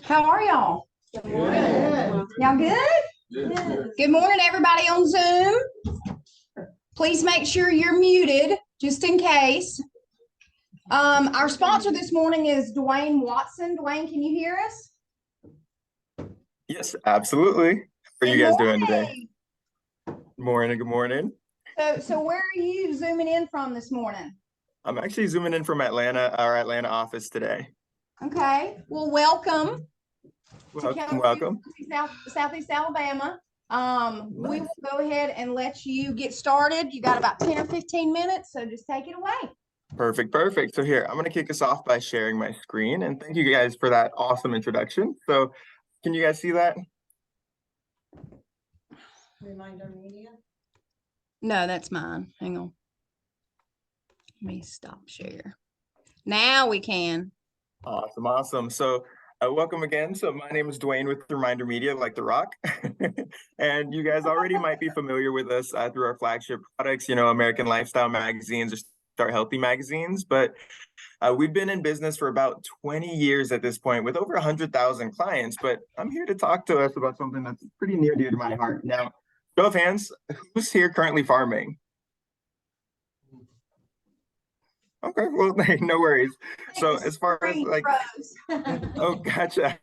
How are y'all? Good. Y'all good? Good. Good morning, everybody on Zoom. Please make sure you're muted, just in case. Our sponsor this morning is Dwayne Watson. Dwayne, can you hear us? Yes, absolutely. How are you guys doing today? Good Morning, good morning. So where are you zooming in from this morning? I'm actually zooming in from Atlanta, our Atlanta office today. Okay, well, welcome. Welcome. Southeast Alabama. We Nice. will go ahead and let you get started. You got about 10 or 15 minutes, so just take it away. Perfect. So here, I'm going to kick us off by sharing my screen, and thank you guys for that awesome introduction. So can you guys see that? Reminder Media. No, that's mine. Hang on. Let me stop share. Now we can. Awesome. So welcome again. So my name is Dwayne with Reminder Media, like The Rock. And you guys already might be familiar with us through our flagship products, American Lifestyle magazines or Start Healthy magazines. But we've been in business for about 20 years at this point with over 100,000 clients. But I'm here to talk to us about something that's pretty near to my heart. Now, show of hands, who's here currently farming? Okay, well, no worries. So as far as like, oh, gotcha.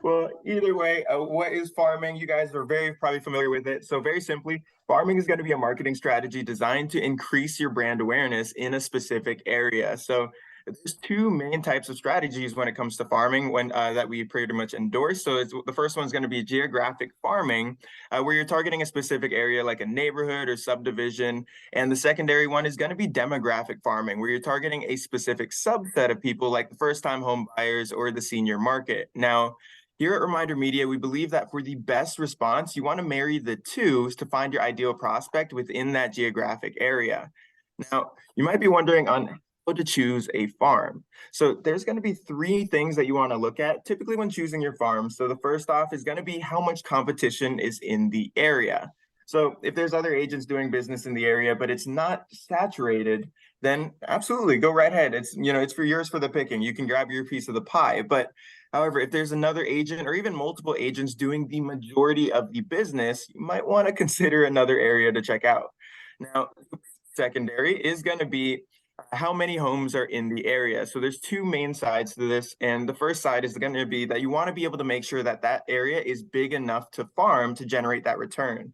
Well, either way, what is farming? You guys are probably familiar with it. So very simply, farming is going to be a marketing strategy designed to increase your brand awareness in a specific area. So there's two main types of strategies when it comes to farming that we pretty much endorse. So the first one is going to be geographic farming, where you're targeting a specific area like a neighborhood or subdivision. And the secondary one is going to be demographic farming, where you're targeting a specific subset of people like the first-time home buyers or the senior market. Now, here at Reminder Media, we believe that for the best response, you want to marry the two to find your ideal prospect within that geographic area. Now, you might be wondering on how to choose a farm. So there's going to be three things that you want to look at typically when choosing your farm. So the first off is going to be how much competition is in the area. So if there's other agents doing business in the area, but it's not saturated, then absolutely go right ahead. It's for yours for the picking. You can grab your piece of the pie. But however, if there's another agent or even multiple agents doing the majority of the business, you might want to consider another area to check out. Now, secondary is going to be how many homes are in the area. So there's two main sides to this. And the first side is going to be that you want to be able to make sure that that area is big enough to farm to generate that return.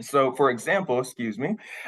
So for example,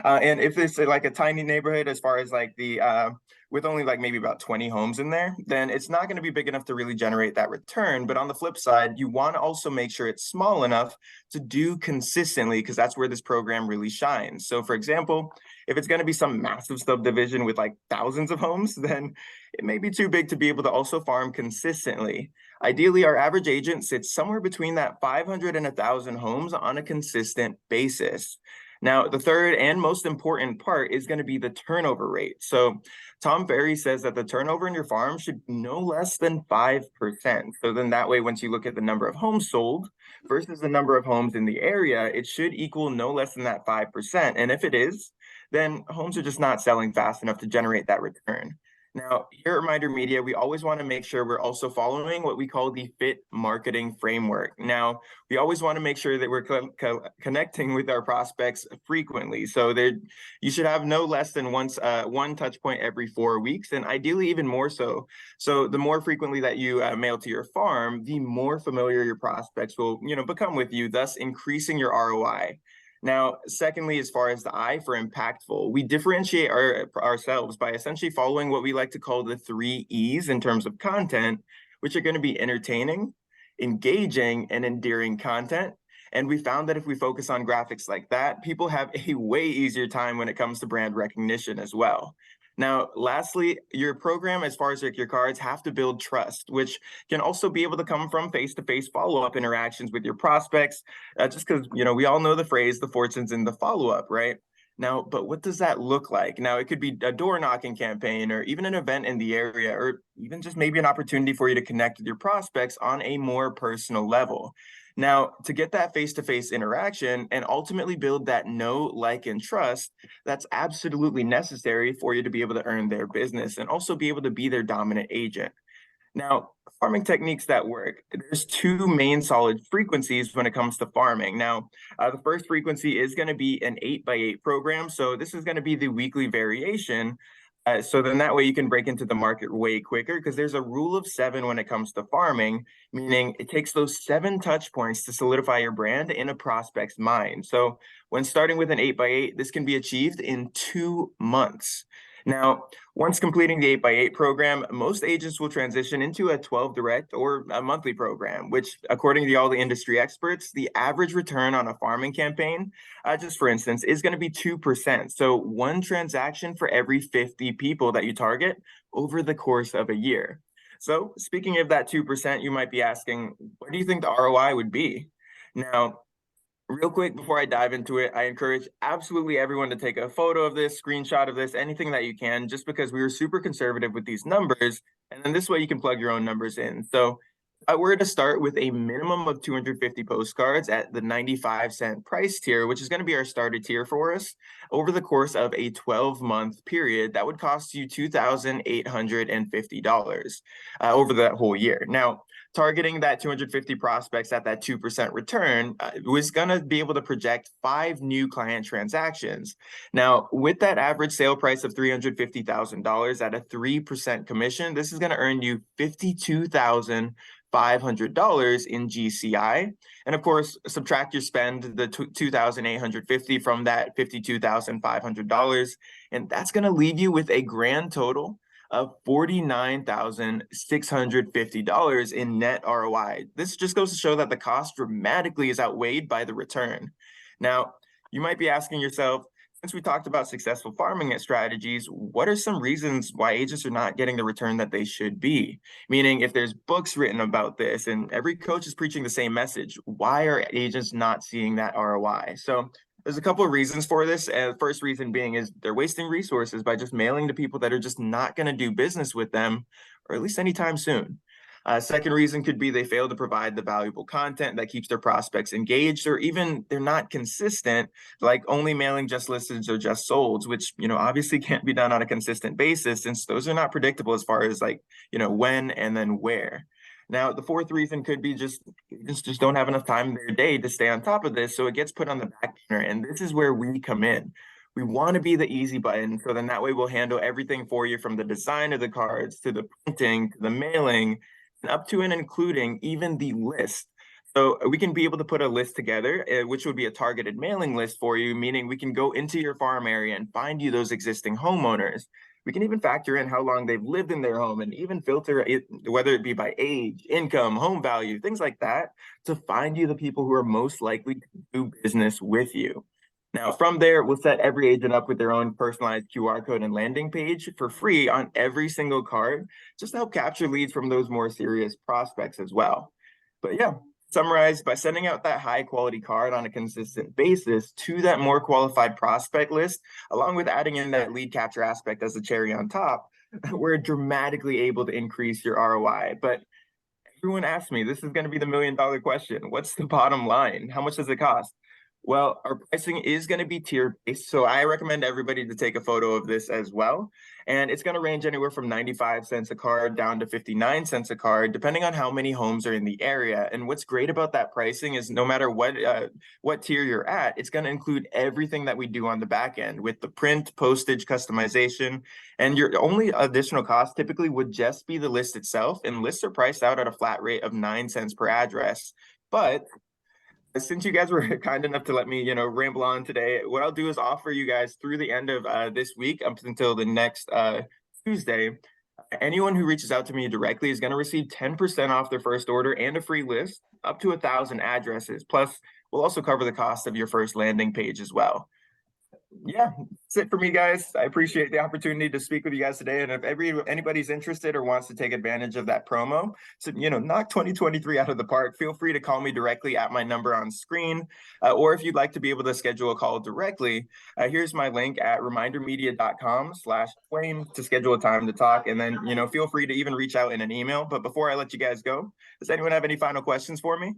and if it's like a tiny neighborhood as far as like with only like maybe about 20 homes in there, then it's not going to be big enough to really generate that return. But on the flip side, you want to also make sure it's small enough to do consistently, because that's where this program really shines. So for example, if it's going to be some massive subdivision with like thousands of homes, then it may be too big to be able to also farm consistently. Ideally, our average agent sits somewhere between that 500 and 1,000 homes on a consistent basis. Now, the third and most important part is going to be the turnover rate. So Tom Ferry says that the turnover in your farm should be no less than 5%. So then that way, once you look at the number of homes sold versus the number of homes in the area, it should equal no less than that 5%. And if it is, then homes are just not selling fast enough to generate that return. Now, here at Reminder Media, we always want to make sure we're also following what we call the FIT marketing framework. Now, we always want to make sure that we're connecting with our prospects frequently. So you should have no less than one touch point every 4 weeks, and ideally even more so. So the more frequently that you mail to your farm, the more familiar your prospects will become with you, thus increasing your ROI. Now, secondly, as far as the I for impactful, we differentiate ourselves by essentially following what we like to call the 3 E's in terms of content, which are going to be entertaining, engaging, and endearing content. And we found that if we focus on graphics like that, people have a way easier time when it comes to brand recognition as well. Now, lastly, your program, as far as like your cards, have to build trust, which can also be able to come from face-to-face follow-up interactions with your prospects, just because, we all know the phrase, the fortune's in the follow-up, right? Now, but what does that look like? Now, it could be a door knocking campaign or even an event in the area, or even just maybe an opportunity for you to connect with your prospects on a more personal level. Now, to get that face-to-face interaction and ultimately build that know, like, and trust, that's absolutely necessary for you to be able to earn their business and also be able to be their dominant agent. Now, farming techniques that work, there's two main solid frequencies when it comes to farming. Now, the first frequency is going to be an 8x8 program. So this is going to be the weekly variation. So then that way you can break into the market way quicker because there's a rule of 7 when it comes to farming, meaning it takes those 7 touch points to solidify your brand in a prospect's mind. So when starting with an 8x8, this can be achieved in 2 months. Now, once completing the 8x8 program, most agents will transition into a 12 direct or a monthly program, which, according to all the industry experts, the average return on a farming campaign, just for instance, is going to be 2%. So one transaction for every 50 people that you target over the course of a year. So speaking of that 2%, you might be asking, what do you think the ROI would be? Now, real quick, before I dive into it, I encourage absolutely everyone to take a photo of this, screenshot of this, anything that you can, just because we were super conservative with these numbers. And then this way you can plug your own numbers in. So if I were to start with a minimum of 250 postcards at the 95-cent price tier, which is going to be our starter tier for us, over the course of a 12-month period, that would cost you $2,850 over that whole year. Now, targeting that 250 prospects at that 2% return was going to be able to project 5 new client transactions. Now, with that average sale price of $350,000 at a 3% commission, this is going to earn you $52,500 in GCI. And of course, subtract your spend, the $2,850 from that $52,500. And that's going to leave you with a grand total of $49,650 in net ROI. This just goes to show that the cost dramatically is outweighed by the return. Now, you might be asking yourself, since we talked about successful farming strategies, what are some reasons why agents are not getting the return that they should be? Meaning, if there's books written about this and every coach is preaching the same message, why are agents not seeing that ROI? So there's a couple of reasons for this. First reason being is they're wasting resources by just mailing to people that are just not going to do business with them, or at least anytime soon. Second reason could be they fail to provide the valuable content that keeps their prospects engaged, or even they're not consistent, like only mailing just listeds or just solds, which, obviously can't be done on a consistent basis since those are not predictable as far as when and then where. Now, the fourth reason could be just don't have enough time in their day to stay on top of this, so it gets put on the back burner, and this is where we come in. We want to be the easy button, so then that way we'll handle everything for you, from the design of the cards to the printing to the mailing, and up to and including even the list. So we can be able to put a list together, which would be a targeted mailing list for you, meaning we can go into your farm area and find you those existing homeowners. We can even factor in how long they've lived in their home and even filter it, whether it be by age, income, home value, things like that, to find you the people who are most likely to do business with you. Now, from there, we'll set every agent up with their own personalized QR code and landing page for free on every single card, just to help capture leads from those more serious prospects as well. But yeah, summarized, by sending out that high quality card on a consistent basis to that more qualified prospect list, along with adding in that lead capture aspect as a cherry on top, we're dramatically able to increase your ROI. But everyone asks me, this is going to be the $1 million question. What's the bottom line? How much does it cost? Well, our pricing is going to be tier-based, so I recommend everybody to take a photo of this as well. And it's going to range anywhere from 95 cents a card down to 59 cents a card, depending on how many homes are in the area. And what's great about that pricing is no matter what tier you're at, it's going to include everything that we do on the back end with the print, postage, customization. And your only additional cost typically would just be the list itself. And lists are priced out at a flat rate of 9 cents per address. But since you guys were kind enough to let me, ramble on today, what I'll do is offer you guys through the end of this week up until the next Tuesday, anyone who reaches out to me directly is going to receive 10% off their first order and a free list up to 1,000 addresses. Plus, we'll also cover the cost of your first landing page as well. yeah, that's it for me, guys. I appreciate the opportunity to speak with you guys today. And if anybody's interested or wants to take advantage of that promo, so knock 2023 out of the park, feel free to call me directly at my number on screen. Or if you'd like to be able to schedule a call directly, here's my link at remindermedia.com/Dwayne to schedule a time to talk. And then, feel free to even reach out in an email. But before I let you guys go, does anyone have any final questions for me?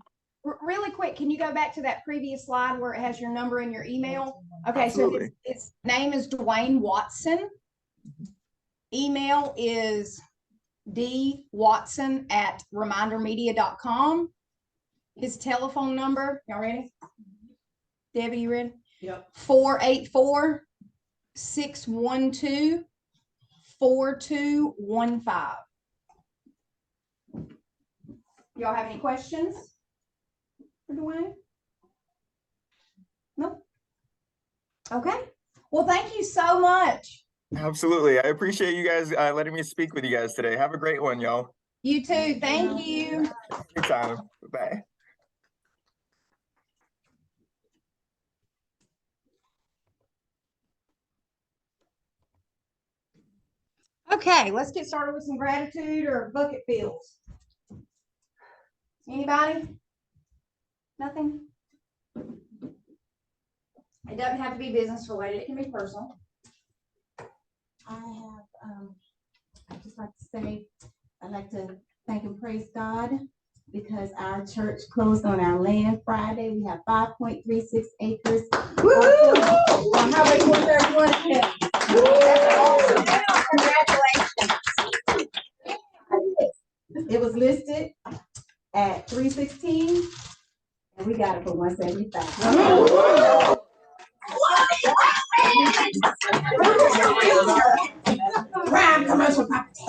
Really quick, can you go back to that previous slide where it has your number and your email? Okay, Absolutely. so its name is Dwayne Watson. Email is dwatson@remindermedia.com. His telephone number, y'all ready? Debbie, you ready? Yep. 484-612-4215. Y'all have any questions for Dwayne? Nope. Okay. Well, thank you so much. Absolutely. I appreciate you guys letting me speak with you guys today. Have a great one, y'all. You too. Thank you. Anytime. Bye. Okay, let's get started with some gratitude or bucket fills. Anybody? Nothing? It doesn't have to be business related. It can be personal. I'd just like to say, I'd like to thank and praise God because our church closed on our land Friday. We have 5.36 acres. Woo-hoo! How many more there you want to get? That's awesome. Congratulations. It was listed at 316 and we got it for 175. Round commercial property.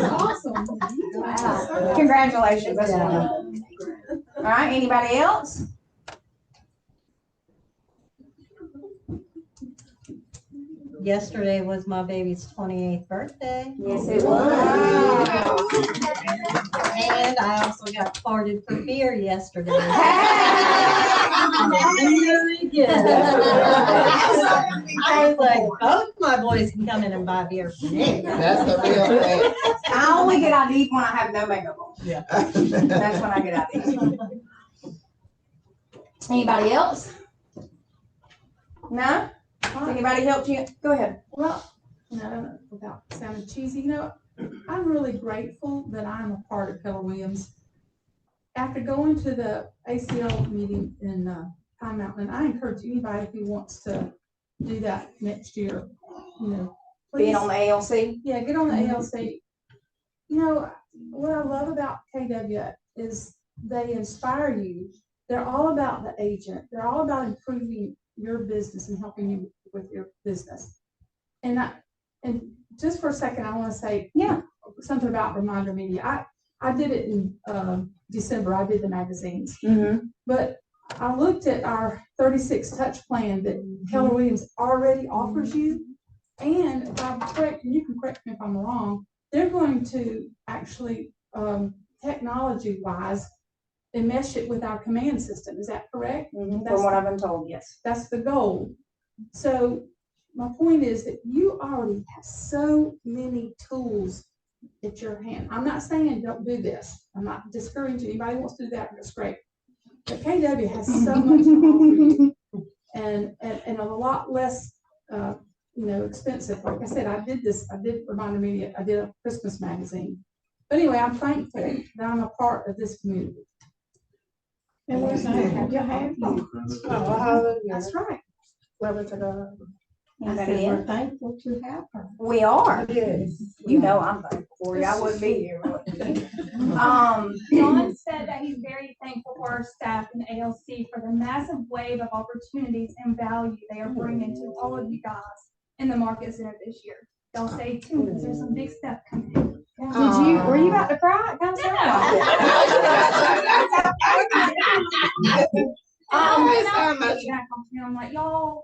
Awesome. Wow. Congratulations. That's wonderful. All right, anybody else? Yesterday was my baby's 28th birthday. Yes, it was. And I also got farted for beer yesterday. Very good. I was like, both my boys can come in and buy beer for me. That's the real thing. I only get ID'd when I have no makeup on. Yeah. That's when I get ID'd. Anybody else? No? Has anybody helped you? Go ahead. Well, no, without sounding cheesy, I'm really grateful that I'm a part of Keller Williams. After going to the ACL meeting in Pine Mountain, I encourage anybody who wants to do that next year, Being please, on the ALC? yeah, get on the ALC. What I love about KW is they inspire you. They're all about the agent. They're all about improving your business and helping you with your business. And just for a second, I want to say, something about Reminder Media. I did it in December. I did the magazines, but I looked at our 36 touch plan that Keller Williams already offers you. And if I'm correct, and you can correct me if I'm wrong, they're going to actually, technology wise, enmesh it with our command system. Is that correct? From what I've been told, yes. That's the goal. So my point is that you already have so many tools at your hand. I'm not saying don't do this. I'm not discouraging anybody who wants to do that. That's great. But KW has so much to offer you and a lot less, expensive. Like I said, I did Reminder Media. I did a Christmas magazine. But anyway, I'm thankful that I'm a part of this community. And we're going to have your hand. That's right. Glory to God. I said, we're thankful to have her. We are. Yes. You know I'm thankful for you. I wouldn't be here. John said that he's very thankful for our staff in ALC for the massive wave of opportunities and value they are bringing to all of you guys in the Market Center this year. Y'all stay tuned because there's some big stuff coming. Were you about to cry? It kind of sounded like it. I'm like, y'all,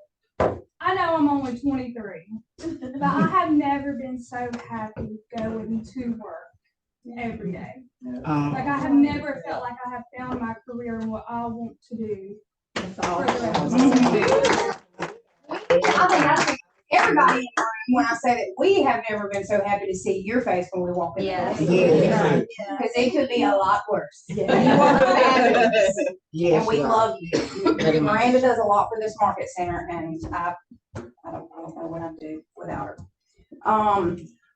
I know I'm only 23, but I have never been so happy going to work every day. Like I have never felt like I have found my career and what I want to do. For the rest of my life. Everybody in the room, when I say that, we have never been so happy to see your face when we walk in. Yes. Because it could be a lot worse. You are fabulous. And we love you. Miranda does a lot for this market center, and I don't know what I'd do without her.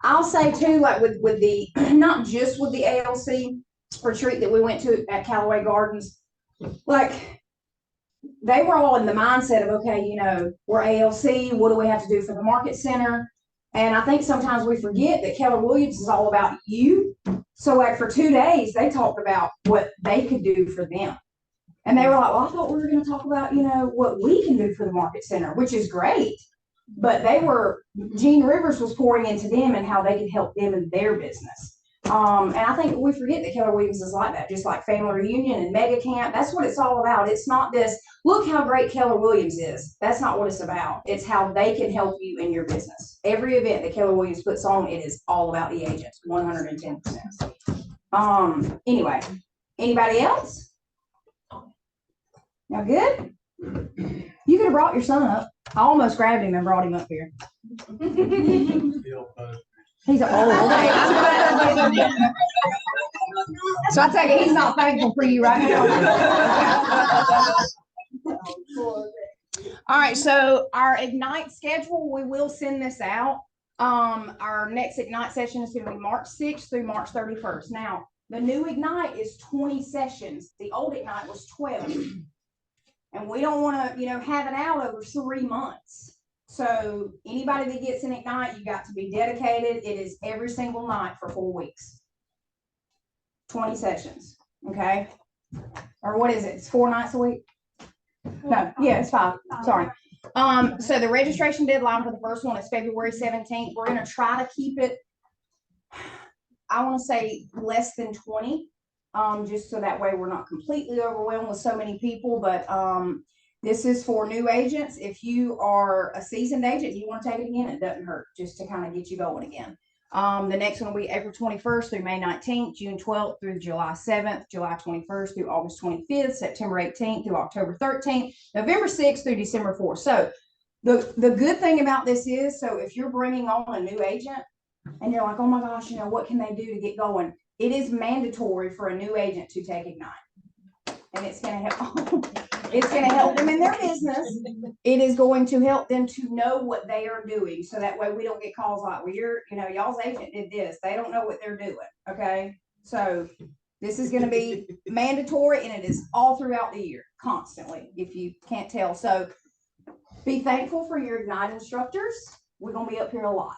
I'll say too, like with the, not just with the ALC retreat that we went to at Callaway Gardens, like they were all in the mindset of, okay, you know, we're ALC, what do we have to do for the market center? And I think sometimes we forget that Keller Williams is all about you. So like for 2 days, they talked about what they could do for them. And they were like, well, I thought we were going to talk about, you know, what we can do for the market center, which is great. But Gene Rivers was pouring into them and how they could help them in their business. And I think we forget that Keller Williams is like that, just like Family Reunion and Mega Camp. That's what it's all about. It's not this, look how great Keller Williams is. That's not what it's about. It's how they can help you in your business. Every event that Keller Williams puts on, it is all about the agents, 110%. Anyway, anybody else? Now good? You could have brought your son up. I almost grabbed him and brought him up here. He's old. So I take it he's not thankful for you right now. All right, so our Ignite schedule, we will send this out. Our next Ignite session is going to be March 6th through March 31st. Now, the new Ignite is 20 sessions. The old Ignite was 12. And we don't want to, you know, have it out over 3 months. So anybody that gets an Ignite, you got to be dedicated. It is every single night for 4 weeks. 20 sessions. Okay. Or what is it? It's 4 nights a week? No, yeah, it's 5. Sorry. So the registration deadline for the first one is February 17th. We're going to try to keep it, I want to say less than 20. Just so that way we're not completely overwhelmed with so many people, but this is for new agents. If you are a seasoned agent, you want to take it again, it doesn't hurt, just to kind of get you going again. The next one will be April 21st through May 19th, June 12th through July 7th, July 21st through August 25th, September 18th through October 13th, November 6th through December 4th. So the good thing about this is, so if you're bringing on a new agent and you're like, oh my gosh, you know, what can they do to get going? It is mandatory for a new agent to take Ignite, and it's going to help. It's going to help them in their business. It is going to help them to know what they are doing, so that way we don't get calls like, well, you know, y'all's agent did this. They don't know what they're doing. Okay, so this is going to be mandatory, and it is all throughout the year, constantly. If you can't tell, so be thankful for your Ignite instructors. We're going to be up here a lot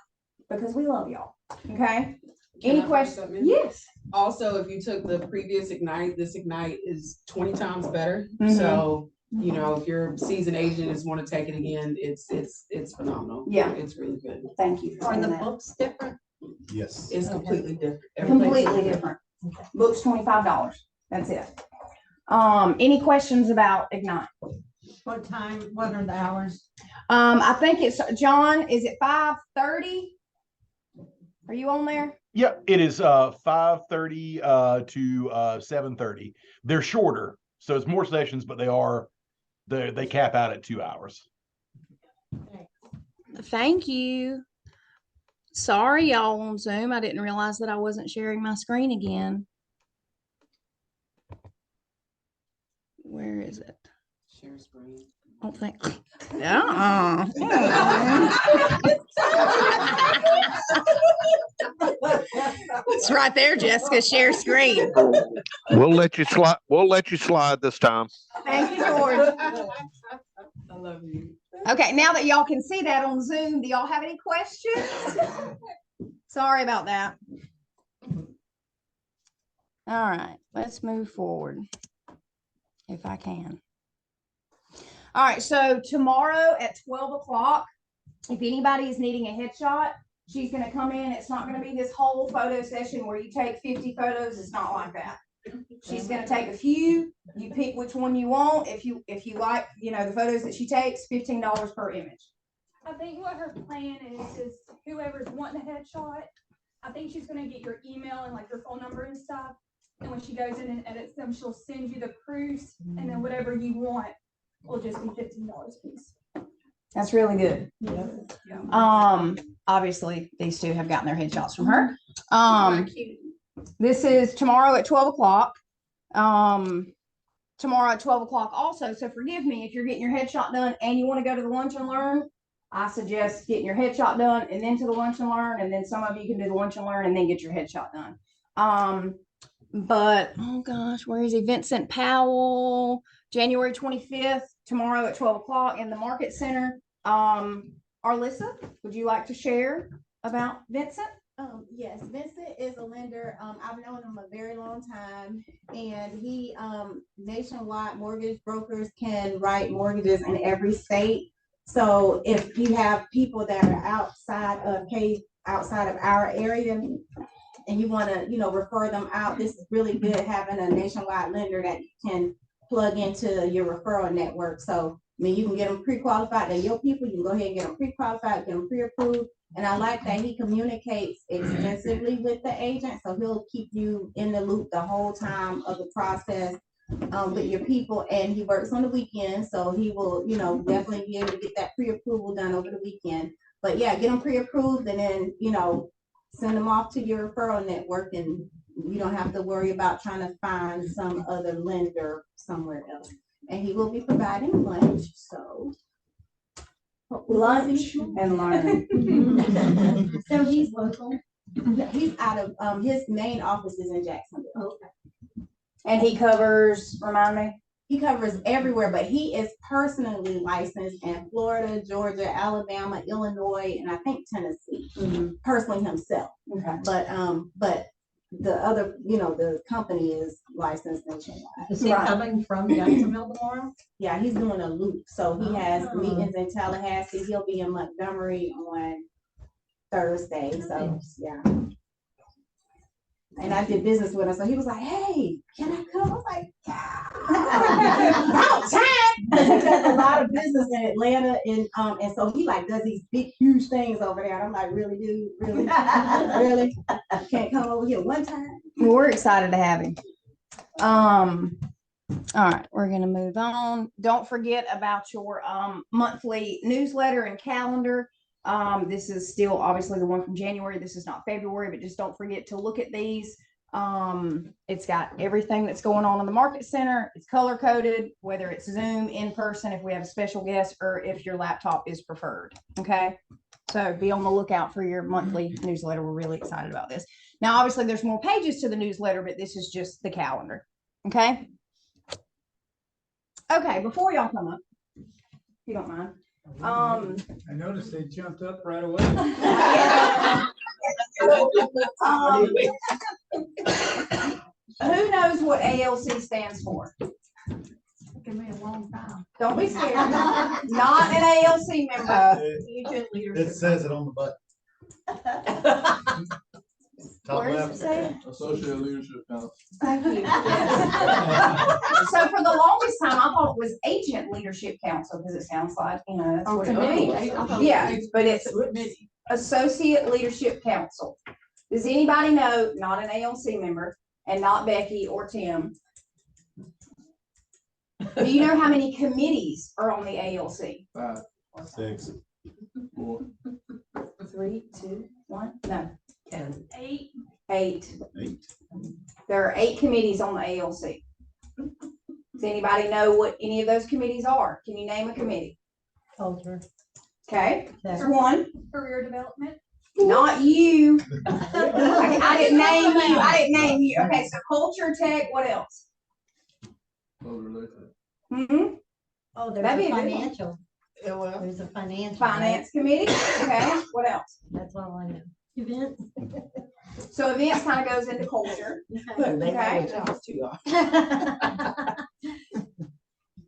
because we love y'all. Okay. Any questions? Yes. Also, if you took the previous Ignite, this Ignite is 20 times better. Mhm. So, you know, if your seasoned agent is want to take it again, it's phenomenal. Yeah. It's really good. Thank you. Are the books different? Yes. It's completely different. Completely different. Books $25. That's it. Any questions about Ignite? What time, what are the hours? I think it's John, is it 5:30? Are you on there? Yeah, it is 5:30 to 7:30. They're shorter, so it's more sessions, but they cap out at 2 hours. Thank you. Sorry, y'all on Zoom. I didn't realize that I wasn't sharing my screen again. Where is it? Share screen. I don't think. It's right there, Jessica. Share screen. We'll let you slide. We'll let you slide this time. Thank you, George. I love you. Okay, now that y'all can see that on Zoom, do y'all have any questions? Sorry about that. All right, let's move forward if I can. All right, so tomorrow at 12 o'clock, if anybody is needing a headshot, she's going to come in. It's not going to be this whole photo session where you take 50 photos. It's not like that. She's going to take a few. You pick which one you want. If you like, you know, the photos that she takes, $15 per image. I think what her plan is whoever's wanting a headshot, I think she's gonna get your email and like your phone number and stuff. And when she goes in and edits them, she'll send you the proofs, and then whatever you want will just be $15 a piece. That's really good. Obviously, these two have gotten their headshots from her. This is tomorrow at 12 o'clock. Tomorrow at 12 o'clock also. So forgive me if you're getting your headshot done and you want to go to the lunch and learn. I suggest getting your headshot done and then to the lunch and learn. And then some of you can do the lunch and learn and then get your headshot done. But oh gosh, where is he? Vincent Powell, January 25th, tomorrow at 12 o'clock in the Market Center. Arlissa, would you like to share about Vincent? Yes, Vincent is a lender. I've known him a very long time, and he, nationwide mortgage brokers can write mortgages in every state. So if you have people that are outside of our area and you want to, refer them out, this is really good having a nationwide lender that you can plug into your referral network. So, I mean, you can get them pre-qualified. They're your people. You can go ahead and get them pre-qualified, get them pre-approved. And I like that he communicates extensively with the agent, so he'll keep you in the loop the whole time of the process with your people. And he works on the weekend, so he will, definitely be able to get that pre-approval done over the weekend. But yeah, get them pre-approved and then, send them off to your referral network, and you don't have to worry about trying to find some other lender somewhere else. And he will be providing lunch, so. Lunch and learn. So he's local. He's out of, his main office is in Jacksonville. Okay. And he covers, remind me? He covers everywhere, but he is personally licensed in Florida, Georgia, Alabama, Illinois, and I think Tennessee, personally himself. Okay. But the other, the company is licensed nationwide. Is he coming from Jacksonville tomorrow? Yeah, he's doing a loop. So he has meetings in Tallahassee. He'll be in Montgomery on Thursday. So yeah. And I did business with him. So he was like, hey, can I come? I was like, yeah. About time. He does a lot of business in Atlanta. And so he does these big, huge things over there. And I'm like, really, dude? Really? Really? You can't come over here one time? Well, we're excited to have him. All right, we're gonna move on. Don't forget about your monthly newsletter and calendar. This is still obviously the one from January. This is not February, but just don't forget to look at these. It's got everything that's going on in the Market Center. It's color coded, whether it's Zoom, in person, if we have a special guest, or if your laptop is preferred. Okay, so be on the lookout for your monthly newsletter. We're really excited about this. Now, obviously, there's more pages to the newsletter, but this is just the calendar. Okay. Okay, before y'all come up, if you don't mind. I noticed they jumped up right away. Who knows what ALC stands for? Give me a long time. Don't be scared. Not an ALC member. It says it on the button. Top Where does it left. say? Associate Leadership Council. Thank you. So for the longest time, I thought it was Agent Leadership Council because it sounds like, that's what it means. Yeah, but it's Associate Leadership Council. Does anybody know, not an ALC member and not Becky or Tim, do you know how many committees are on the ALC? 5, 6, 4. 3, 2, 1, no. 10. 8. 8. There are 8 committees on the ALC. Does anybody know what any of those committees are? Can you name a committee? Culture. Okay, that's one. Career development. Not you. I didn't name you. I didn't name you. Okay, so culture, tech, what else? Mm-hmm. Oh, there's That'd a be a good one. financial. There's a financial. Finance committee. Okay, what else? That's all I know. Events. So events kind of goes into culture. Okay.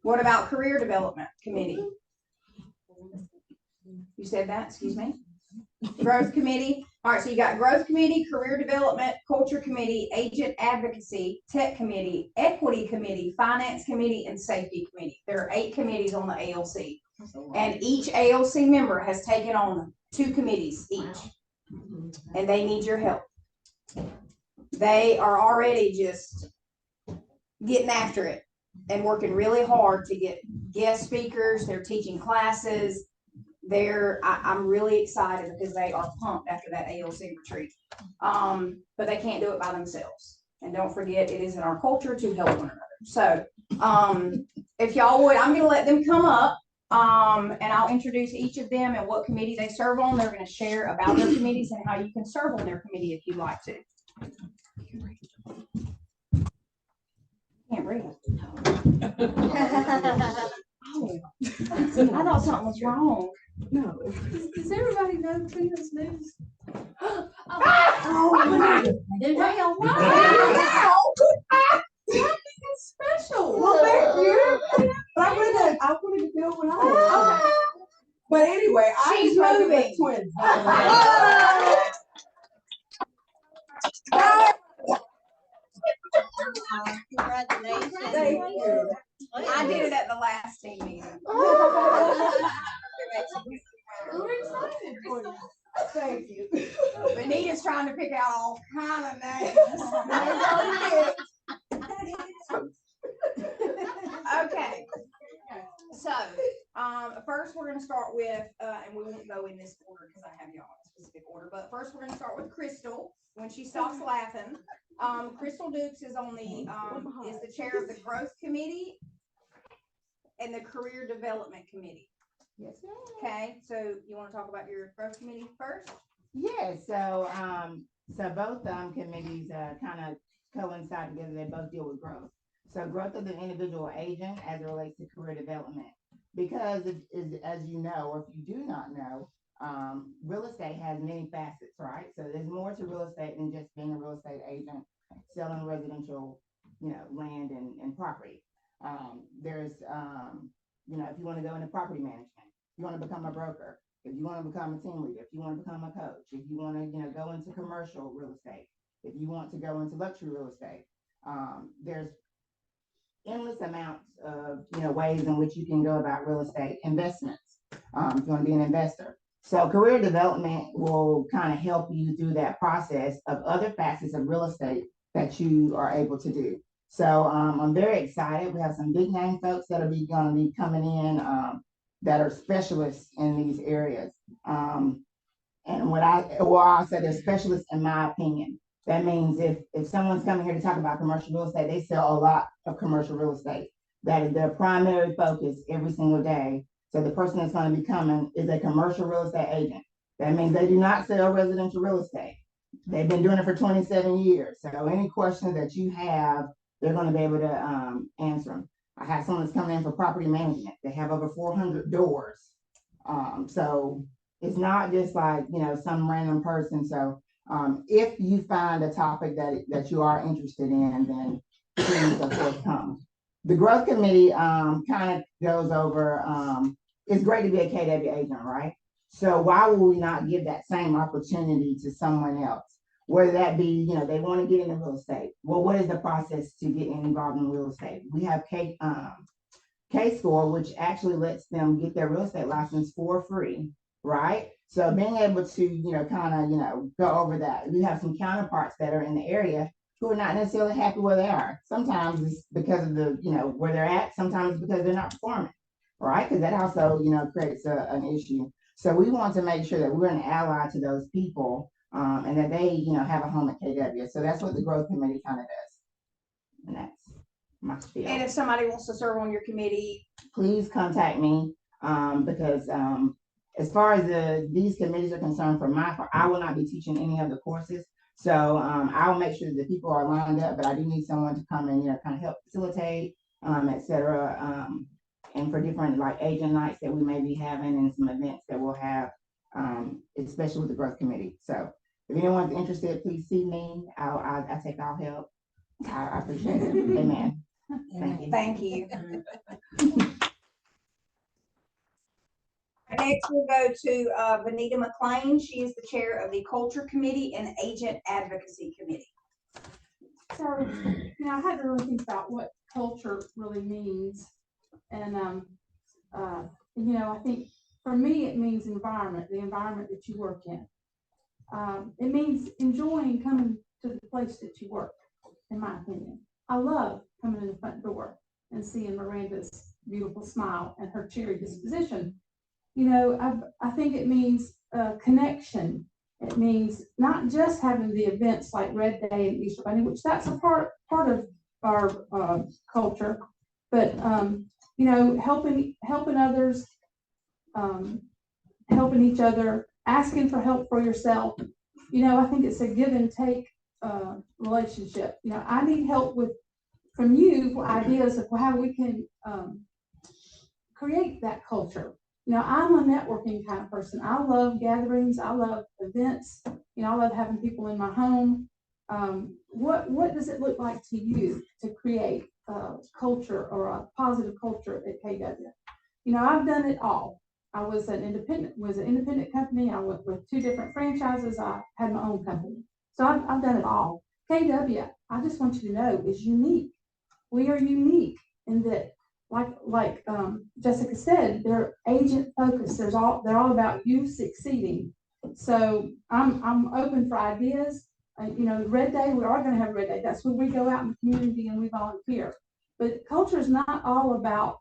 What about career development committee? You said that, excuse me. Growth committee. All right, so you got growth committee, career development, culture committee, agent advocacy, tech committee, equity committee, finance committee, and safety committee. There are 8 committees on the ALC. And each ALC member has taken on 2 committees each. And they need your help. They are already just getting after it and working really hard to get guest speakers. They're teaching classes. I'm really excited because they are pumped after that ALC retreat. But they can't do it by themselves. And don't forget, it is in our culture to help one another. So, if y'all would, I'm gonna let them come up. And I'll introduce each of them and what committee they serve on. They're gonna share about their committees and how you can serve on their committee if you'd like to. Can't read. I thought something was wrong. No. Does everybody know Tina's news? It's special. Well, thank you. But I wanted to do it when I was. Okay. But anyway, She's I'm pregnant moving. with twins. Congratulations. Thank you. I did it at the last team meeting. We're excited for you. Thank you. Benita's trying to pick out all kind of names. Okay. So, first we're gonna start with, and we won't go in this order because I have y'all in a specific order, but first we're gonna start with Crystal. When she stops laughing, Crystal Dukes is on the, is the chair of the Growth Committee and the Career Development Committee. Yes, ma'am. Okay, so you wanna talk about your Growth Committee first? Yeah, so both committees kind of coincide together. They both deal with growth. So growth of the individual agent as it relates to career development, because it is, as you know, or if you do not know, real estate has many facets, right? So there's more to real estate than just being a real estate agent selling residential, land and property. There's, if you want to go into property management, you want to become a broker, if you want to become a team leader, if you want to become a coach, if you want to, go into commercial real estate, if you want to go into luxury real estate, there's endless amounts of, ways in which you can go about real estate investments. If you want to be an investor. So career development will kind of help you through that process of other facets of real estate that you are able to do. So I'm very excited. We have some big name folks that are going to be coming in that are specialists in these areas. And I'll say they're specialists in my opinion. That means if someone's coming here to talk about commercial real estate, they sell a lot of commercial real estate. That is their primary focus every single day. So the person that's going to be coming is a commercial real estate agent. That means they do not sell residential real estate. They've been doing it for 27 years. So any questions that you have, they're going to be able to answer them. I have someone that's coming in for property management. They have over 400 doors. So it's not just like, some random person. So if you find a topic that you are interested in, then please, of course, come. The growth committee kind of goes over, it's great to be a KW agent, right? So why will we not give that same opportunity to someone else? Whether that be, they want to get into real estate. Well, what is the process to get involved in real estate? We have K-Score, which actually lets them get their real estate license for free, right? So being able to, go over that. We have some counterparts that are in the area who are not necessarily happy where they are. Sometimes it's because of the, where they're at. Sometimes it's because they're not performing, right? Because that also, creates an issue. So we want to make sure that we're an ally to those people and that they, have a home at KW. So that's what the growth committee kind of does. And that's my spiel. And if somebody wants to serve on your committee, please contact me because as far as these committees are concerned, I will not be teaching any of the courses. So I'll make sure that the people are lined up, but I do need someone to come and, kind of help facilitate, et cetera. And for different like agent nights that we may be having and some events that we'll have, especially with the growth committee. So if anyone's interested, please see me. I take all help. I appreciate it. Amen. Thank you. Thank you. Next, we'll go to Benita McLean. She is the chair of the Culture Committee and Agent Advocacy Committee. So, I had to really think about what culture really means. And, I think for me, it means environment, the environment that you work in. It means enjoying coming to the place that you work, in my opinion. I love coming in the front door and seeing Miranda's beautiful smile and her cheery disposition. you know, I think it means connection. It means not just having the events like Red Day and Easter Bunny, which that's a part of our culture, but you know, helping others, helping each other, asking for help for yourself. You know, I think it's a give and take relationship. You know, I need help from you for ideas of how we can create that culture. You know, I'm a networking kind of person. I love gatherings. I love events. You know, I love having people in my home. What does it look like to you to create a culture or a positive culture at KW? You know, I've done it all. I was an independent company. I went with 2 different franchises. I had my own company. So I've done it all. KW, I just want you to know, is unique. We are unique in that, like Jessica said, they're agent focused. They're all about you succeeding. So I'm open for ideas. You know, Red Day, we are going to have Red Day. That's when we go out in the community and we volunteer. But culture is not all about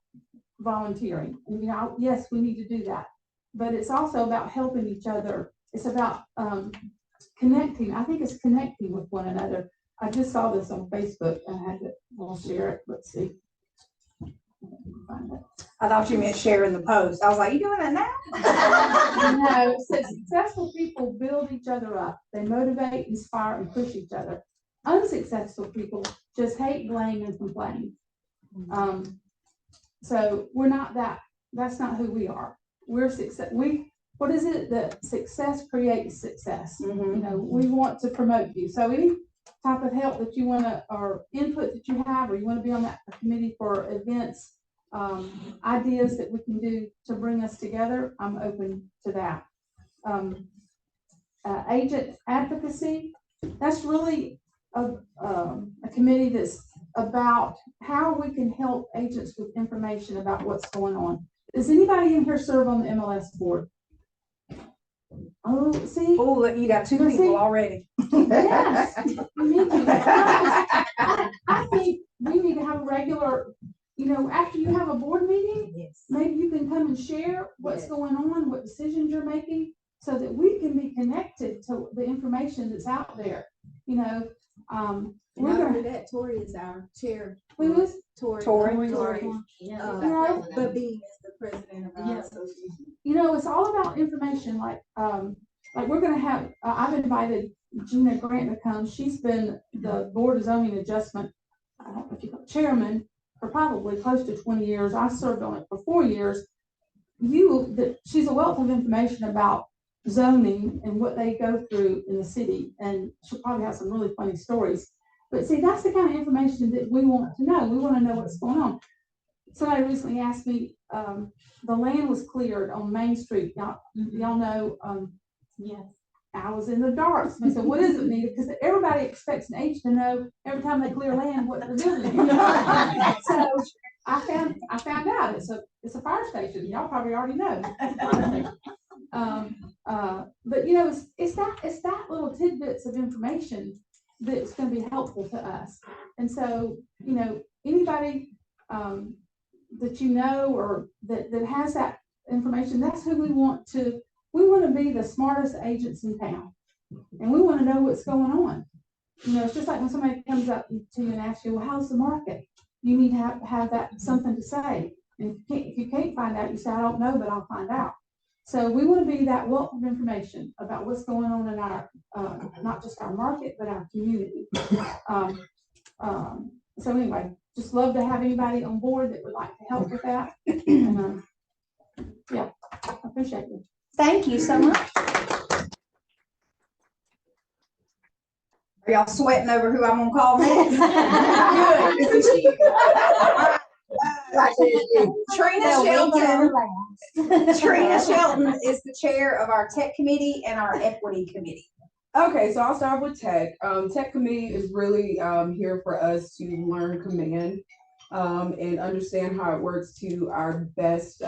volunteering. You know, yes, we need to do that, but it's also about helping each other. It's about connecting. I think it's connecting with one another. I just saw this on Facebook and I had to share it. Let's see. I thought you meant sharing the post. I was like, you doing that now? No, it says successful people build each other up. They motivate, inspire, and push each other. Unsuccessful people just hate, blame, and complain. So we're not that. That's not who we are. We're success. What is it that success creates success? You know, we want to promote you. So any type of help that you want to, or input that you have, or you want to be on that committee for events, ideas that we can do to bring us together, I'm open to that. Agent advocacy, that's really a committee that's about how we can help agents with information about what's going on. Does anybody in here serve on the MLS board? Oh, see? Oh, look, you got 2 people already. Yes. I think we need to have a regular, you know, after you have a board meeting, Yes. maybe you can come and share what's going on, what decisions you're making, so that we can be connected to the information that's out there. You know, we're Not gonna. only that, Tori is our chair. Who is? Tori. Yeah. But being as the president of our association. You know, it's all about information. Like we're gonna have. I've invited Gina Grant to come. She's been the Board of Zoning Adjustment, I don't know if you call it, chairman for probably close to 20 years. I served on it for 4 years. She's a wealth of information about zoning and what they go through in the city, and she'll probably have some really funny stories. But see, that's the kind of information that we want to know. We want to know what's going on. Somebody recently asked me, the land was cleared on Main Street. Y'all know, yes. I was in the dark. So I said, what is it, Nita? Because everybody expects an agent to know every time they clear land what they're doing. So I found out it's a fire station. Y'all probably already know. But you know, it's that little tidbits of information that's going to be helpful to us. And so, you know, anybody that you know or that has that information, that's who we want to be the smartest agents in town. And we want to know what's going on. You know, it's just like when somebody comes up to you and asks you, well, how's the market? You need to have that something to say. And if you can't find out, you say, I don't know, but I'll find out. So we want to be that wealth of information about what's going on in our, not just our market, but our community. So anyway, just love to have anybody on board that would like to help with that. And, yeah, I appreciate it. Thank you so much. Are y'all sweating over who I'm gonna call next? Good. Trina Shelton. Trina Shelton is the chair of our tech committee and our equity committee. Okay, so I'll start with tech. Tech committee is really here for us to learn command and understand how it works to our best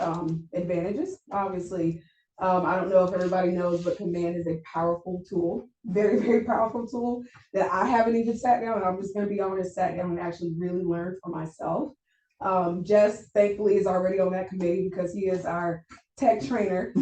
advantages. Obviously, I don't know if everybody knows, but command is a powerful tool, very, very powerful tool that I haven't even sat down, and I'm just going to be honest, sat down and actually really learned for myself. Jess, thankfully, is already on that committee because he is our tech trainer.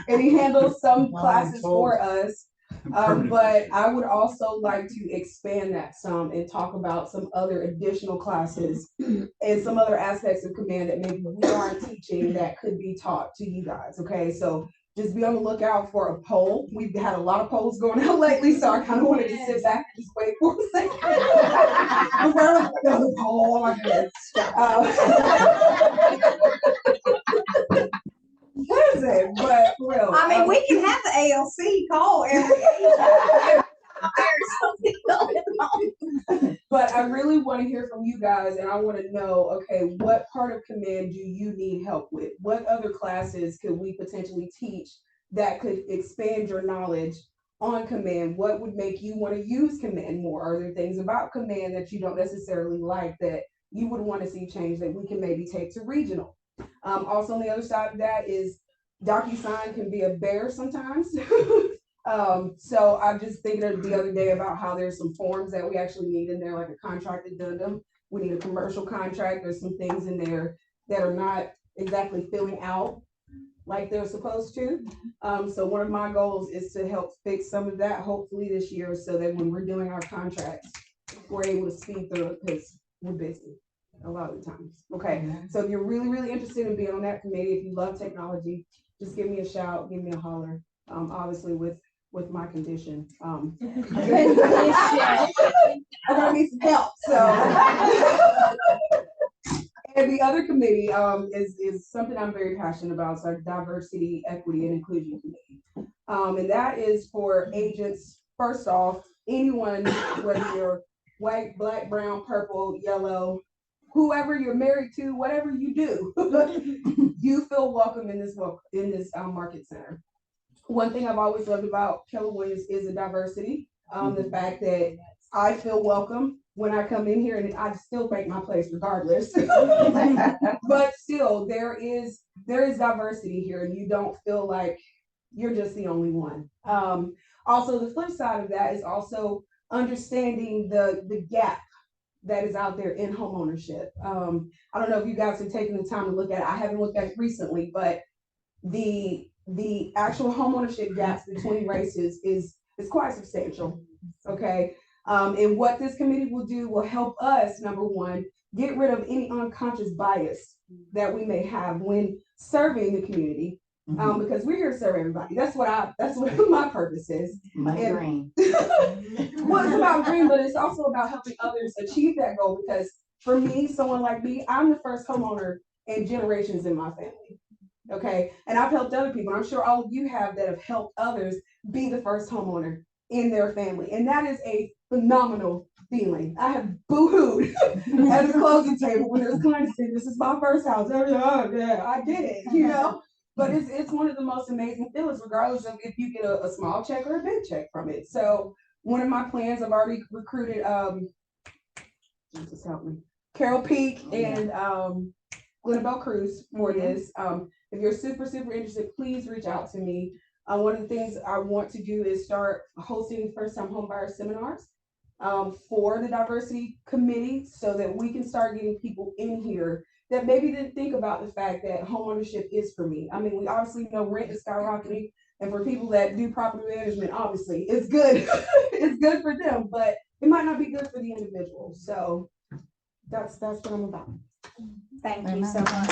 And he handles some classes for us. But I would also like to expand that some and talk about some other additional classes and some other aspects of command that maybe we aren't teaching that could be taught to you guys. Okay, so just be on the lookout for a poll. We've had a lot of polls going out lately, so I kind of wanted to sit back and just wait for a second. I'm like, another poll. Oh my goodness. Listen, but real. I mean, we can have the ALC call every But I really want to hear from you guys, and I want to know, okay, what part of command do you need help with? What other classes could we potentially teach that could expand your knowledge on command? What would make you want to use command more? Are there things about command that you don't necessarily like that you would want to see change that we can maybe take to regional? Also on the other side of that is DocuSign can be a bear sometimes. So I'm just thinking of the other day about how there's some forms that we actually need in there, like a contract addendum. We need a commercial contract. There's some things in there that are not exactly filling out like they're supposed to. So one of my goals is to help fix some of that, hopefully this year, so that when we're doing our contracts, we're able to speed through it because we're busy a lot of the times. Okay, so if you're really, really interested in being on that committee, if you love technology, just give me a shout, give me a holler. Obviously with my condition, I'm gonna need some help. So, and the other committee is something I'm very passionate about. It's our diversity, equity, and inclusion committee, and that is for agents. First off, anyone, whether you're white, black, brown, purple, yellow, whoever you're married to, whatever you do, you feel welcome in this market center. One thing I've always loved about Keller Williams is the diversity. The fact that I feel welcome when I come in here, and I still make my place regardless. But still, there is diversity here, and you don't feel like you're just the only one. Also, the flip side of that is also understanding the gap that is out there in home ownership. I don't know if you guys have taken the time to look at it. I haven't looked at it recently, but the actual homeownership gaps between races is quite substantial. Okay. And what this committee will do will help us, number one, get rid of any unconscious bias that we may have when serving the community. Because we're here to serve everybody. That's what my purpose is. Green. Well, it's about green, but it's also about helping others achieve that goal. Because for me, someone like me, I'm the first homeowner in generations in my family. Okay. And I've helped other people. I'm sure all of you have that have helped others be the first homeowner in their family. And that is a phenomenal feeling. I have boo-hooed at the closing table when there's clients saying, this is my first house. Oh, yeah, I get it, you know? But it's one of the most amazing feelings, regardless of if you get a small check or a big check from it. So one of my plans, I've already recruited, just help me, Carol Peak and Glenabelle Cruz for this. If you're super, super interested, please reach out to me. One of the things I want to do is start hosting first-time homebuyer seminars for the diversity committee so that we can start getting people in here that maybe didn't think about the fact that homeownership is for me. I mean, we obviously know rent is skyrocketing, and for people that do property management, obviously it's good. It's good for them, but it might not be good for the individual. So that's what I'm about. Thank you so much.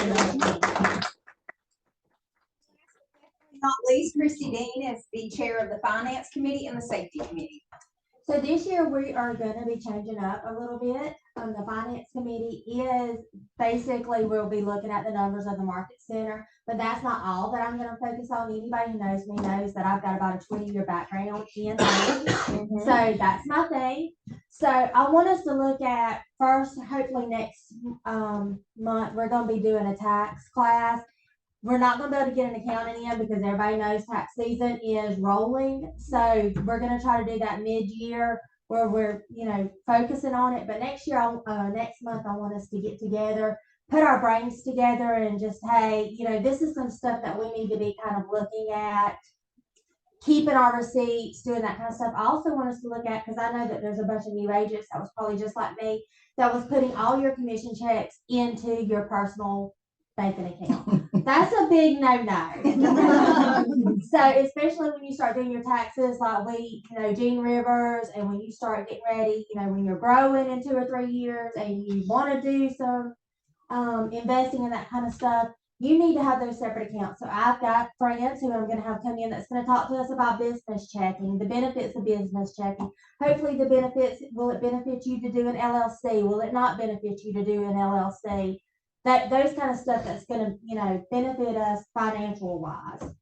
Not least, Christy Dean is the chair of the Finance Committee and the Safety Committee. So this year we are going to be changing up a little bit. The Finance Committee is basically, we'll be looking at the numbers of the market center, but that's not all that I'm going to focus on. Anybody who knows me knows that I've got about a 20-year background in So that's my thing. So I want us to look at first, hopefully next month, we're going to be doing a tax class. We're not going to be able to get an accountant in because everybody knows tax season is rolling. So we're going to try to do that mid-year where we're, focusing on it. But next month, I want us to get together, put our brains together and just, hey, this is some stuff that we need to be kind of looking at, keeping our receipts, doing that kind of stuff. I also want us to look at, because I know that there's a bunch of new agents that was probably just like me, that was putting all your commission checks into your personal banking account. That's a big no-no. So especially when you start doing your taxes, like Gene Rivers, and when you start getting ready, when you're growing in 2 or 3 years and you want to do some investing in that kind of stuff, you need to have those separate accounts. So I've got friends who I'm going to have come in that's going to talk to us about business checking, the benefits of business checking. Hopefully the benefits, will it benefit you to do an LLC? Will it not benefit you to do an LLC? Those kind of stuff that's going to, benefit us financial wise.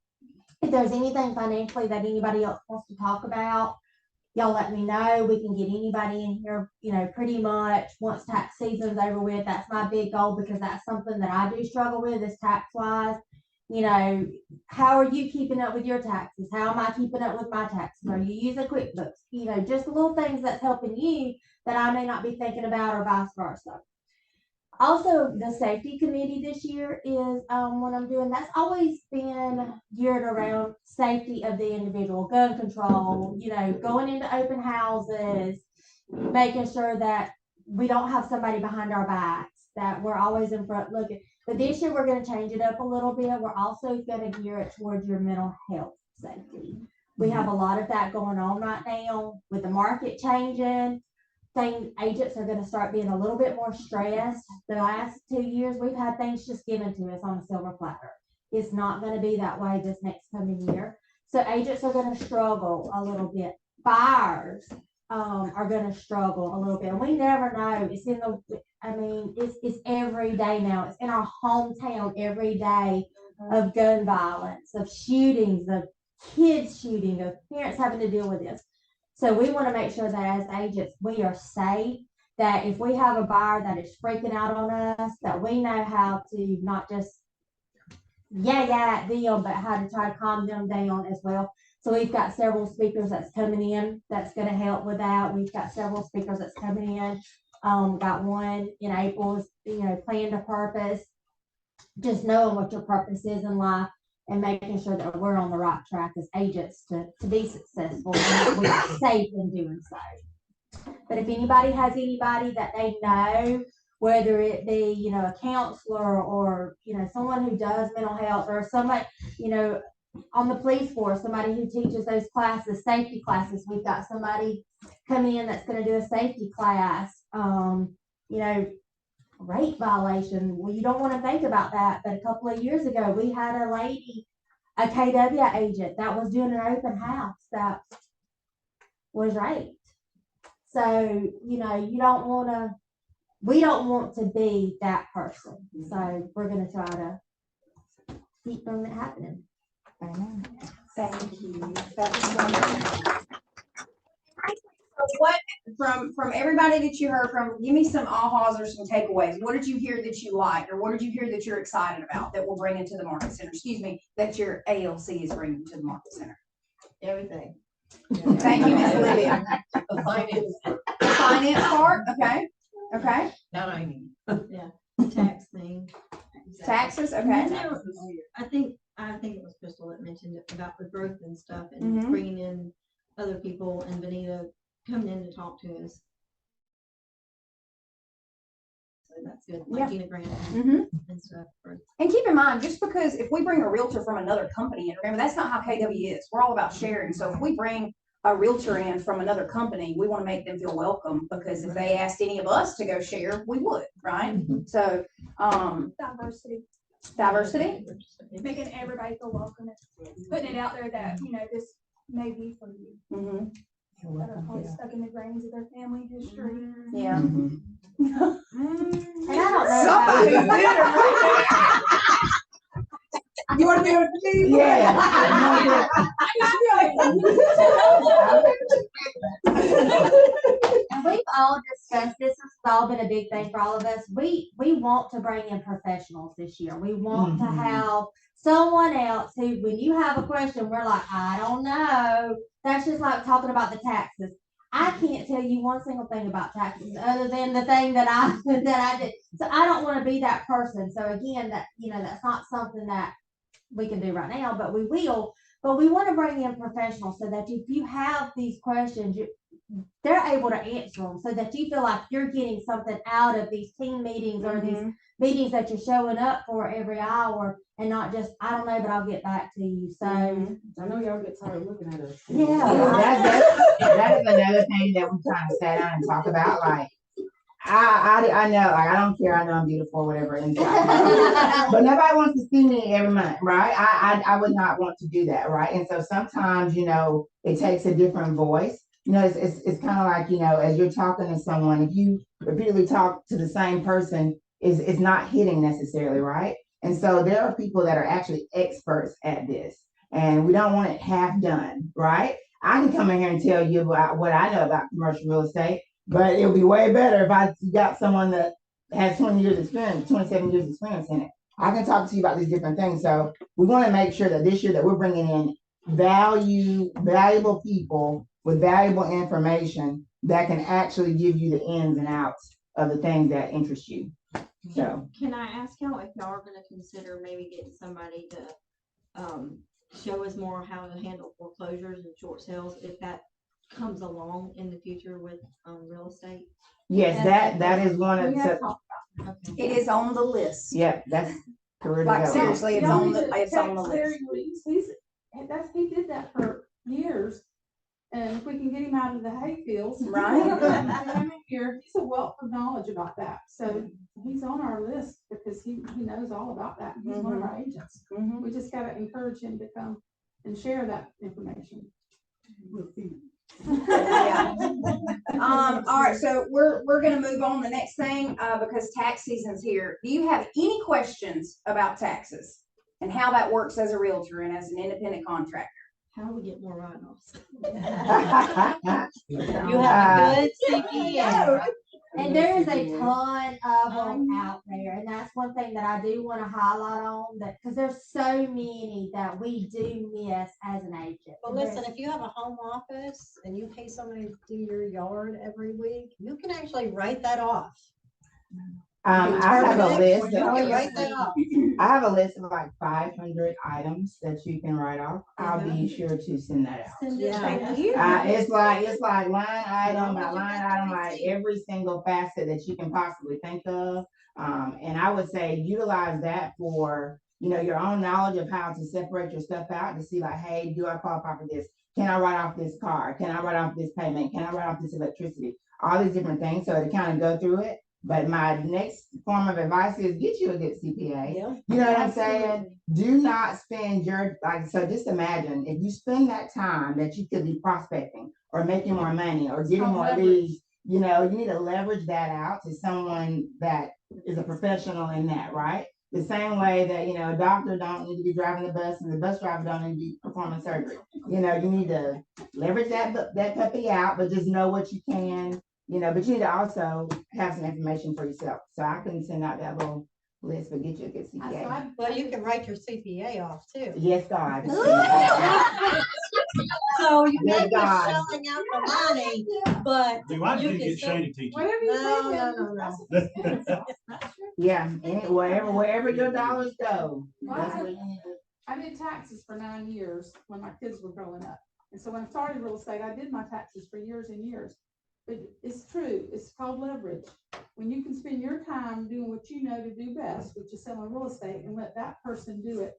If there's anything financially that anybody else wants to talk about, y'all let me know. We can get anybody in here, pretty much once tax season's over with. That's my big goal, because that's something that I do struggle with, is tax wise. How are you keeping up with your taxes? How am I keeping up with my taxes? Are you using QuickBooks? Just the little things that's helping you that I may not be thinking about, or vice versa. Also, the safety committee this year is what I'm doing. That's always been geared around safety of the individual, gun control, going into open houses, making sure that we don't have somebody behind our backs, that we're always in front looking. But this year we're going to change it up a little bit. We're also going to gear it towards your mental health safety. We have a lot of that going on right now with the market changing. Agents are going to start being a little bit more stressed. The last 2 years, we've had things just given to us on a silver platter. It's not going to be that way this next coming year. So agents are going to struggle a little bit. Buyers are going to struggle a little bit. And we never know. It's every day now. It's in our hometown every day, of gun violence, of shootings, of kids shooting, of parents having to deal with this. So we want to make sure that as agents, we are safe, that if we have a buyer that is freaking out on us, that we know how to not just at them, but how to try to calm them down as well. So we've got several speakers that's coming in that's going to help with that. We've got several speakers that's coming in. Got one in April, plan to purpose, just knowing what your purpose is in life, and making sure that we're on the right track as agents to be successful, and we are safe in doing so. But if anybody has anybody that they know, whether it be, a counselor, or, someone who does mental health, or somebody, on the police force, somebody who teaches those classes, safety classes, we've got somebody coming in that's going to do a safety class, rate violation. Well, you don't want to think about that, but a couple of years ago, we had a lady, a KW agent, that was doing an open house that was raped. So, we don't want to be that person. So we're going to try to keep from it happening. Thank you. That was wonderful. So what, from everybody that you heard from, give me some ahas or some takeaways. What did you hear that you liked, or what did you hear that you're excited about that we'll bring into the Market Center? Excuse me, that your ALC is bringing to the Market Center. Everything. Thank you, Ms. Olivia. The finance. The finance part, okay. Not I mean. Yeah, tax thing. Taxes, okay. I think it was Crystal that mentioned it about the growth and stuff, and bringing in other people, and Benita coming in to talk to us. So that's good, like Gina Grant and stuff. And keep in mind, just because if we bring a realtor from another company, and remember, that's not how KW is. We're all about sharing. So if we bring a realtor in from another company, we want to make them feel welcome, because if they asked any of us to go share, we would, right? So, diversity, making everybody feel welcome, putting it out there that, this may be for you. That are probably stuck in the grains of their family history. Yeah. And I don't know. You want to be able to see? Yeah. And we've all discussed this. This has all been a big thing for all of us. We want to bring in professionals this year. We want to have someone else who, when you have a question, we're like, I don't know. That's just like talking about the taxes. I can't tell you one single thing about taxes other than the thing that I did. So I don't want to be that person. So again, that's not something that we can do right now, but we will. But we want to bring in professionals so that if you have these questions, they're able to answer them so that you feel like you're getting something out of these team meetings or these meetings that you're showing up for every hour and not just, I don't know, but I'll get back to you. So, I know y'all get tired of looking at us. That is another thing that we kind of sat down and talk about, like, I know, like, I don't care, I know I'm beautiful or whatever inside. But nobody wants to see me every month, right? I would not want to do that, right? And so sometimes, you know, it takes a different voice. You know, it's kind of like, you know, as you're talking to someone, if you repeatedly talk to the same person, it's not hitting necessarily, right? And so there are people that are actually experts at this, and we don't want it half done, right? I can come in here and tell you about what I know about commercial real estate, but it'll be way better if I got someone that has 20 years experience, 27 years experience in it. I can talk to you about these different things. So we want to make sure that this year that we're bringing in valuable people with valuable information that can actually give you the ins and outs of the things that interest you. So can I ask y'all if y'all are gonna consider maybe getting somebody to show us more how to handle foreclosures and short sales if that comes along in the future with real estate? Yes, that is one of the. It is on the list. Yeah, that's career Like development. seriously, it's on the list. He did that for years. And if we can get him out of the hay fields. Right. Here, he's a wealth of knowledge about that. So he's on our list because he knows all about that. He's one of our agents. We just gotta encourage him to come and share that information. Yeah. All right, so we're gonna move on to the next thing, because tax season's here. Do you have any questions about taxes and how that works as a realtor and as an independent contractor? How do we get more write-offs? You have a good CPA. and there is a ton of them out there. And that's one thing that I do want to highlight on, that because there's so many that we do miss as an agent. Well, listen, if you have a home office and you pay somebody to do your yard every week, you can actually write that off. I have a list. Write that off. I have a list of like 500 items that you can write off. I'll be sure to send that out. It's like line item by line item, like every single facet that you can possibly think of. And I would say utilize that for, you know, your own knowledge of how to separate your stuff out to see like, hey, do I qualify for this? Can I write off this car? Can I write off this payment? Can I write off this electricity? All these different things. So to kind of go through it. But my next form of advice is get you a good CPA. Yeah. You know what I'm saying? Do not spend your, like, so just imagine if you spend that time that you could be prospecting or making more money or getting more leads, you know, you need to leverage that out to someone that is a professional in that, right? The same way that, you know, a doctor don't need to be driving the bus and the bus driver don't need to be performing surgery. You know, you need to leverage that puppy out, but just know what you can. You know, but you need to also have some information for yourself. So I can send out that little list, but get you a good CPA. Well, you can write your CPA off too. Yes, God. So you may Yes, be God. selling out the money, but Why you did you can get still. Shane to teach you? Whatever you No. Yeah, wherever your dollars go. That's where you need to. I did taxes for 9 years when my kids were growing up. And so when I started real estate, I did my taxes for years and years. But it's true, it's called leverage. When you can spend your time doing what you know to do best, which is selling real estate, and let that person do it,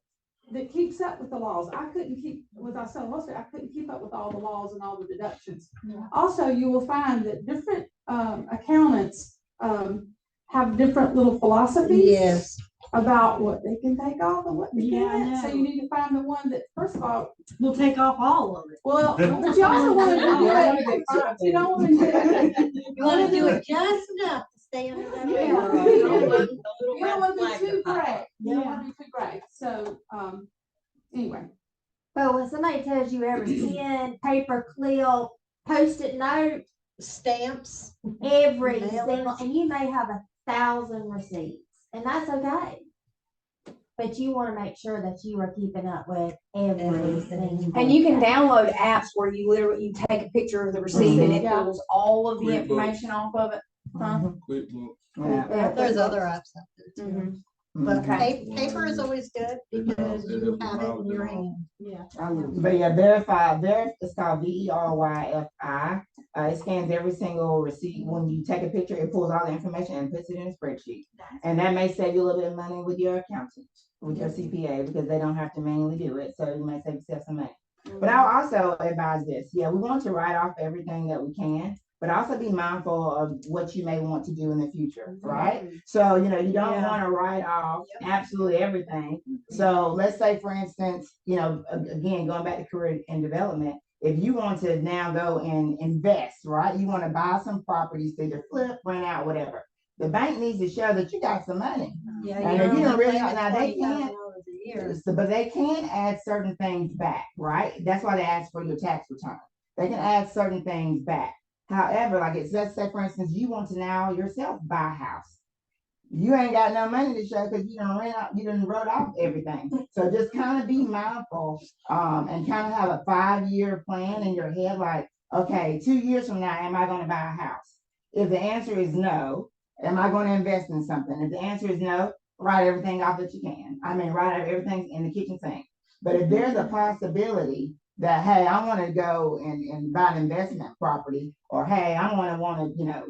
that keeps up with the laws. I couldn't keep, without selling real estate, I couldn't keep up with all the laws and all the deductions. Also, you will find that different accountants have different little philosophies about what they can take off and what they can't. So you need to find the one that, first of all, We'll take off all of it. well, but you also want to do it. You don't want to do it. You want to do it just enough to stay under that. Yeah. radar. You don't want the You little don't red want to flag be too to pop great. up. You don't want to be too great. So, anyway. But when somebody tells you every pen, paper clip, Post-it note, stamps, every mailers. single, and you may have 1,000 receipts, and that's okay. But you want to make sure that you are keeping up with everything. And you can download apps where you literally, you take a picture of the receipt and it pulls all of the QuickBooks. information off of it. Huh? QuickBooks. Yeah. There's other apps out there too. But Okay. paper is always good because you have it in your hand. Yeah. But yeah, verify, it's called VERYFI. It scans every single receipt. When you take a picture, it pulls all the information and puts it in a spreadsheet. And that may save you a little bit of money with your accountant, with your CPA, because they don't have to manually do it. So you may save yourself some money. But I'll also advise this. Yeah, we want to write off everything that we can, but also be mindful of what you may want to do in the future, right? So, you know, you don't want to write off absolutely everything. So let's say, for instance, you know, again, going back to career and development, if you want to now go and invest, right? You want to buy some properties to either flip, rent out, whatever. The bank needs to show that you got some money. Yeah, And if you don't really, paying now they $20,000 can't, a year. but they can add certain things back, right? That's why they ask for your tax return. They can add certain things back. However, like it says, say for instance, you want to now yourself buy a house. You ain't got no money to show because you done wrote off everything. So just kind of be mindful and kind of have a 5-year plan in your head, like, okay, 2 years from now, am I going to buy a house? If the answer is no, am I going to invest in something? If the answer is no, write everything off that you can. I mean, write out everything in the kitchen sink. But if there's a possibility that, hey, I want to go and buy an investment property, or hey, I want to, you know,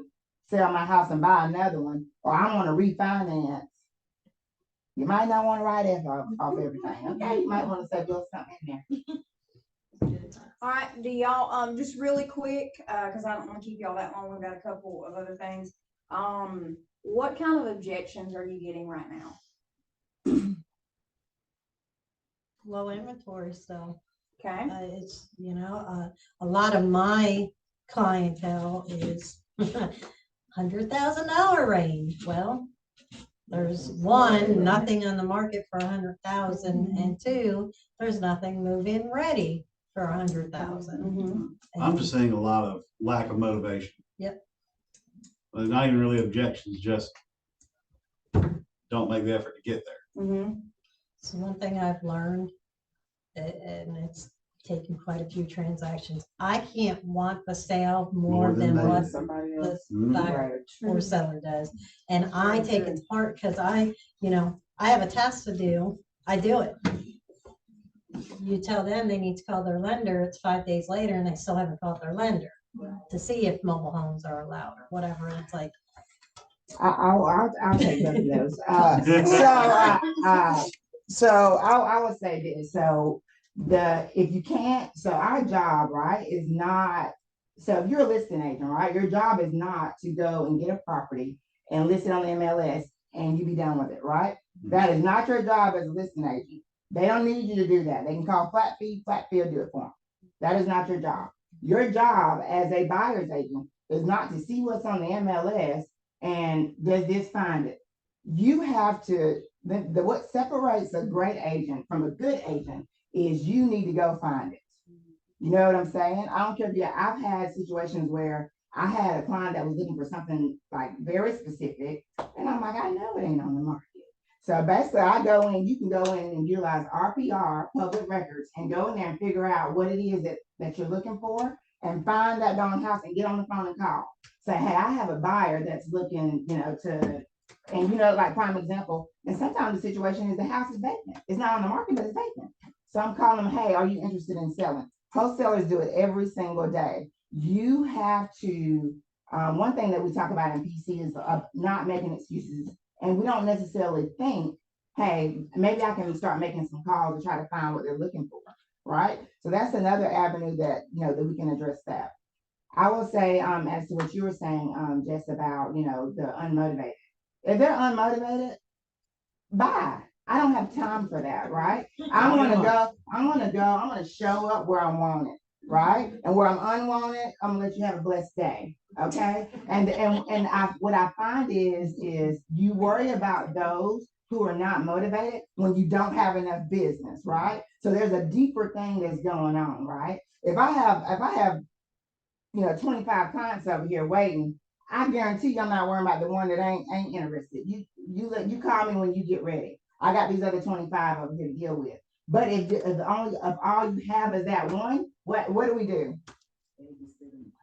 sell my house and buy another one, or I want to refinance, you might not want to write it off everything. Okay, you might want to say build something in there. All right, do y'all, just really quick, cause I don't want to keep y'all that long. We've got a couple of other things. What kind of objections are you getting right now? Low inventory still. Okay. It's, you know, a lot of my clientele is $100,000 range. Well, there's one, nothing on the market for 100,000, and two, there's nothing move-in ready for 100,000. I'm just seeing a lot of lack of motivation. Yep. Well, not even really objections, just don't make the effort to get there. So one thing I've learned, and it's taken quite a few transactions, I can't want the sale more than what the buyer or seller does. And I take it to heart because I have a task to do, I do it. You tell them they need to call their lender, it's 5 days later and they still haven't called their lender to see if mobile homes are allowed or whatever. And it's like, I'll take both of those. So I would say this. So if you can't, so our job, right, is not, so if you're a listing agent, right, your job is not to go and get a property and list it on the MLS and you be done with it, right? That is not your job as a listing agent. They don't need you to do that. They can call Flat Fee will do it for them. That is not your job. Your job as a buyer's agent is not to see what's on the MLS and does this find it. You have to, what separates a great agent from a good agent is you need to go find it. You know what I'm saying? I don't care if I've had situations where I had a client that was looking for something like very specific, and I'm like, I know it ain't on the market. So basically I go in, you can go in and utilize RPR, public records, and go in there and figure out what it is that you're looking for and find that darn house and get on the phone and call. Say, hey, I have a buyer that's looking, you know, and you know, like prime example, and sometimes the situation is the house is vacant. It's not on the market, but it's vacant. So I'm calling them, hey, are you interested in selling? Wholesalers do it every single day. You have to, one thing that we talk about in PC is not making excuses. And we don't necessarily think, hey, maybe I can start making some calls to try to find what they're looking for, right? So that's another avenue that, you know, that we can address that. I will say, as to what you were saying, Jess, about, you know, the unmotivated. If they're unmotivated, bye. I don't have time for that, right? I want to show up where I'm wanted, right? And where I'm unwanted, I'm gonna let you have a blessed day, okay? And what I find is you worry about those who are not motivated when you don't have enough business, right? So there's a deeper thing that's going on, right? If I have, you know, 25 clients over here waiting, I guarantee you I'm not worrying about the one that ain't interested. You call me when you get ready. I got these other 25 over here to deal with. But if all you have is that one, what do?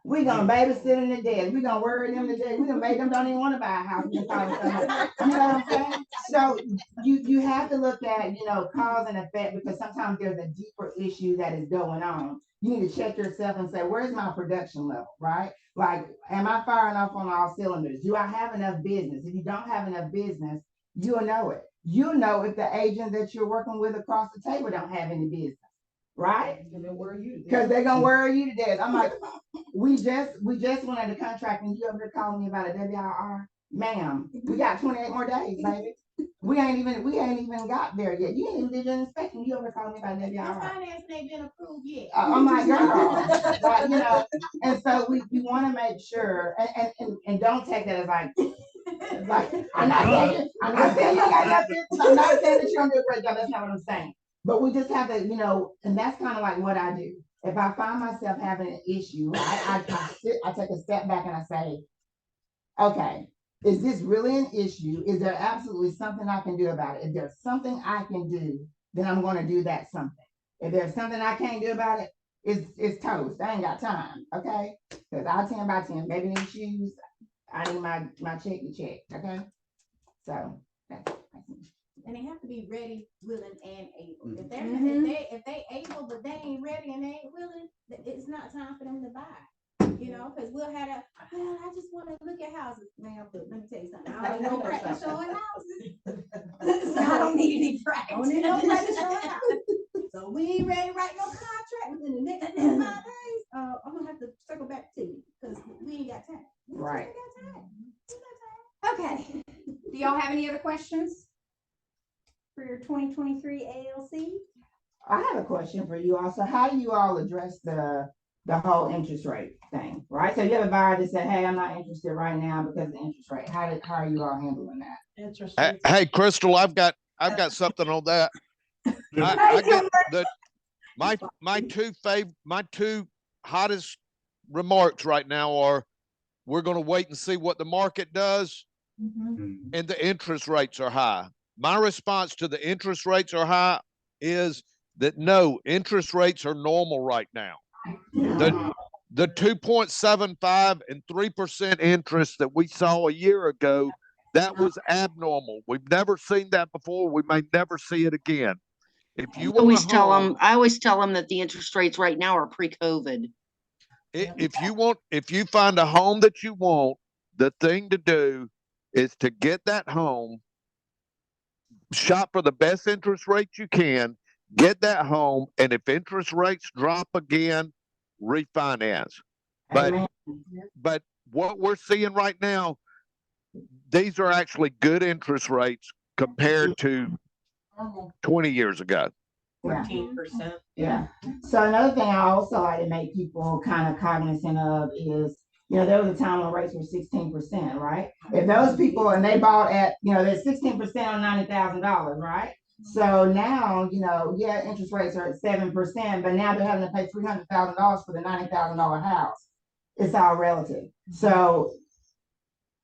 We're gonna babysit in the dead. We're gonna worry them to death. We're gonna make them don't even want to buy a house. You know what I'm saying? So you have to look at, you know, cause and effect, because sometimes there's a deeper issue that is going on you need to check yourself and say, where's my production level, right? Like, am I firing off on all cylinders? Do I have enough business? If you don't have enough business, you'll know it. You'll know if the agent that you're working with across the table don't have any business, right? Because they're gonna worry you to death. I'm like, we just went under contract and you over there calling me about a WIR. Ma'am, we got 28 more days, baby. We ain't even got there yet. You ain't even did your inspection. You over there calling me about a Your WIR. finance ain't been approved yet. I'm like, girl, like, you know, and so we want to make sure, and don't take that as like, I'm not saying you got nothing. I'm not saying that you don't do a great job. That's not what I'm saying. But we just have to, you know, and that's kind of like what I do. If I find myself having an issue, I take a step back and I say, okay, is this really an issue? Is there absolutely something I can do about it? If there's something I can do, then I'm going to do that something. If there's something I can't do about it, it's toast. I ain't got time, okay? Because I 10 by 10, baby need shoes. I need my check to check, okay? So that's me. And they have to be ready, willing, and able. If they're Mhm. if they able but they ain't ready and they ain't willing, it's not time for them to buy. You know, because we'll have a, well, I just want to look at houses, ma'am. But let me tell you something. I don't know practice showing houses. I don't need any practice. I don't need no practice showing houses. So we ain't ready to write no contract within the next 5 days. I'm gonna have to circle back to you because we ain't got time. Right. We ain't got time. Okay. Do y'all have any other questions for your 2023 ALC? I have a question for you also. How do you all address the whole interest rate thing, right? So you have a buyer that said, hey, I'm not interested right now because of the interest rate. How are you all handling that? Interest Hey, rates. hey, Crystal, I've got something on that. I get the my two hottest remarks right now are we're going to wait and see what the market does, and the interest rates are high. My response to the interest rates are high is that no, interest rates are normal right now. The 2.75 and 3% interest that we saw a year ago, that was abnormal. We've never seen that before. We may never see it again. If you want I always tell them that the interest rates right now are pre-COVID. if you find a home that you want, the thing to do is to get that home, shop for the best interest rates you can, get that home, and if interest rates drop again, refinance. But what we're seeing right now, these are actually good interest rates compared to 20 years ago. 14%. Yeah. So another thing I also like to make people kind of cognizant of is, you know, there was a time when rates were 16%, right? If those people, and they bought at, you know, they're 16% on $90,000, right? So now, you know, yeah, interest rates are at 7%, but now they're having to pay $300,000 for the $90,000 house. It's all relative. So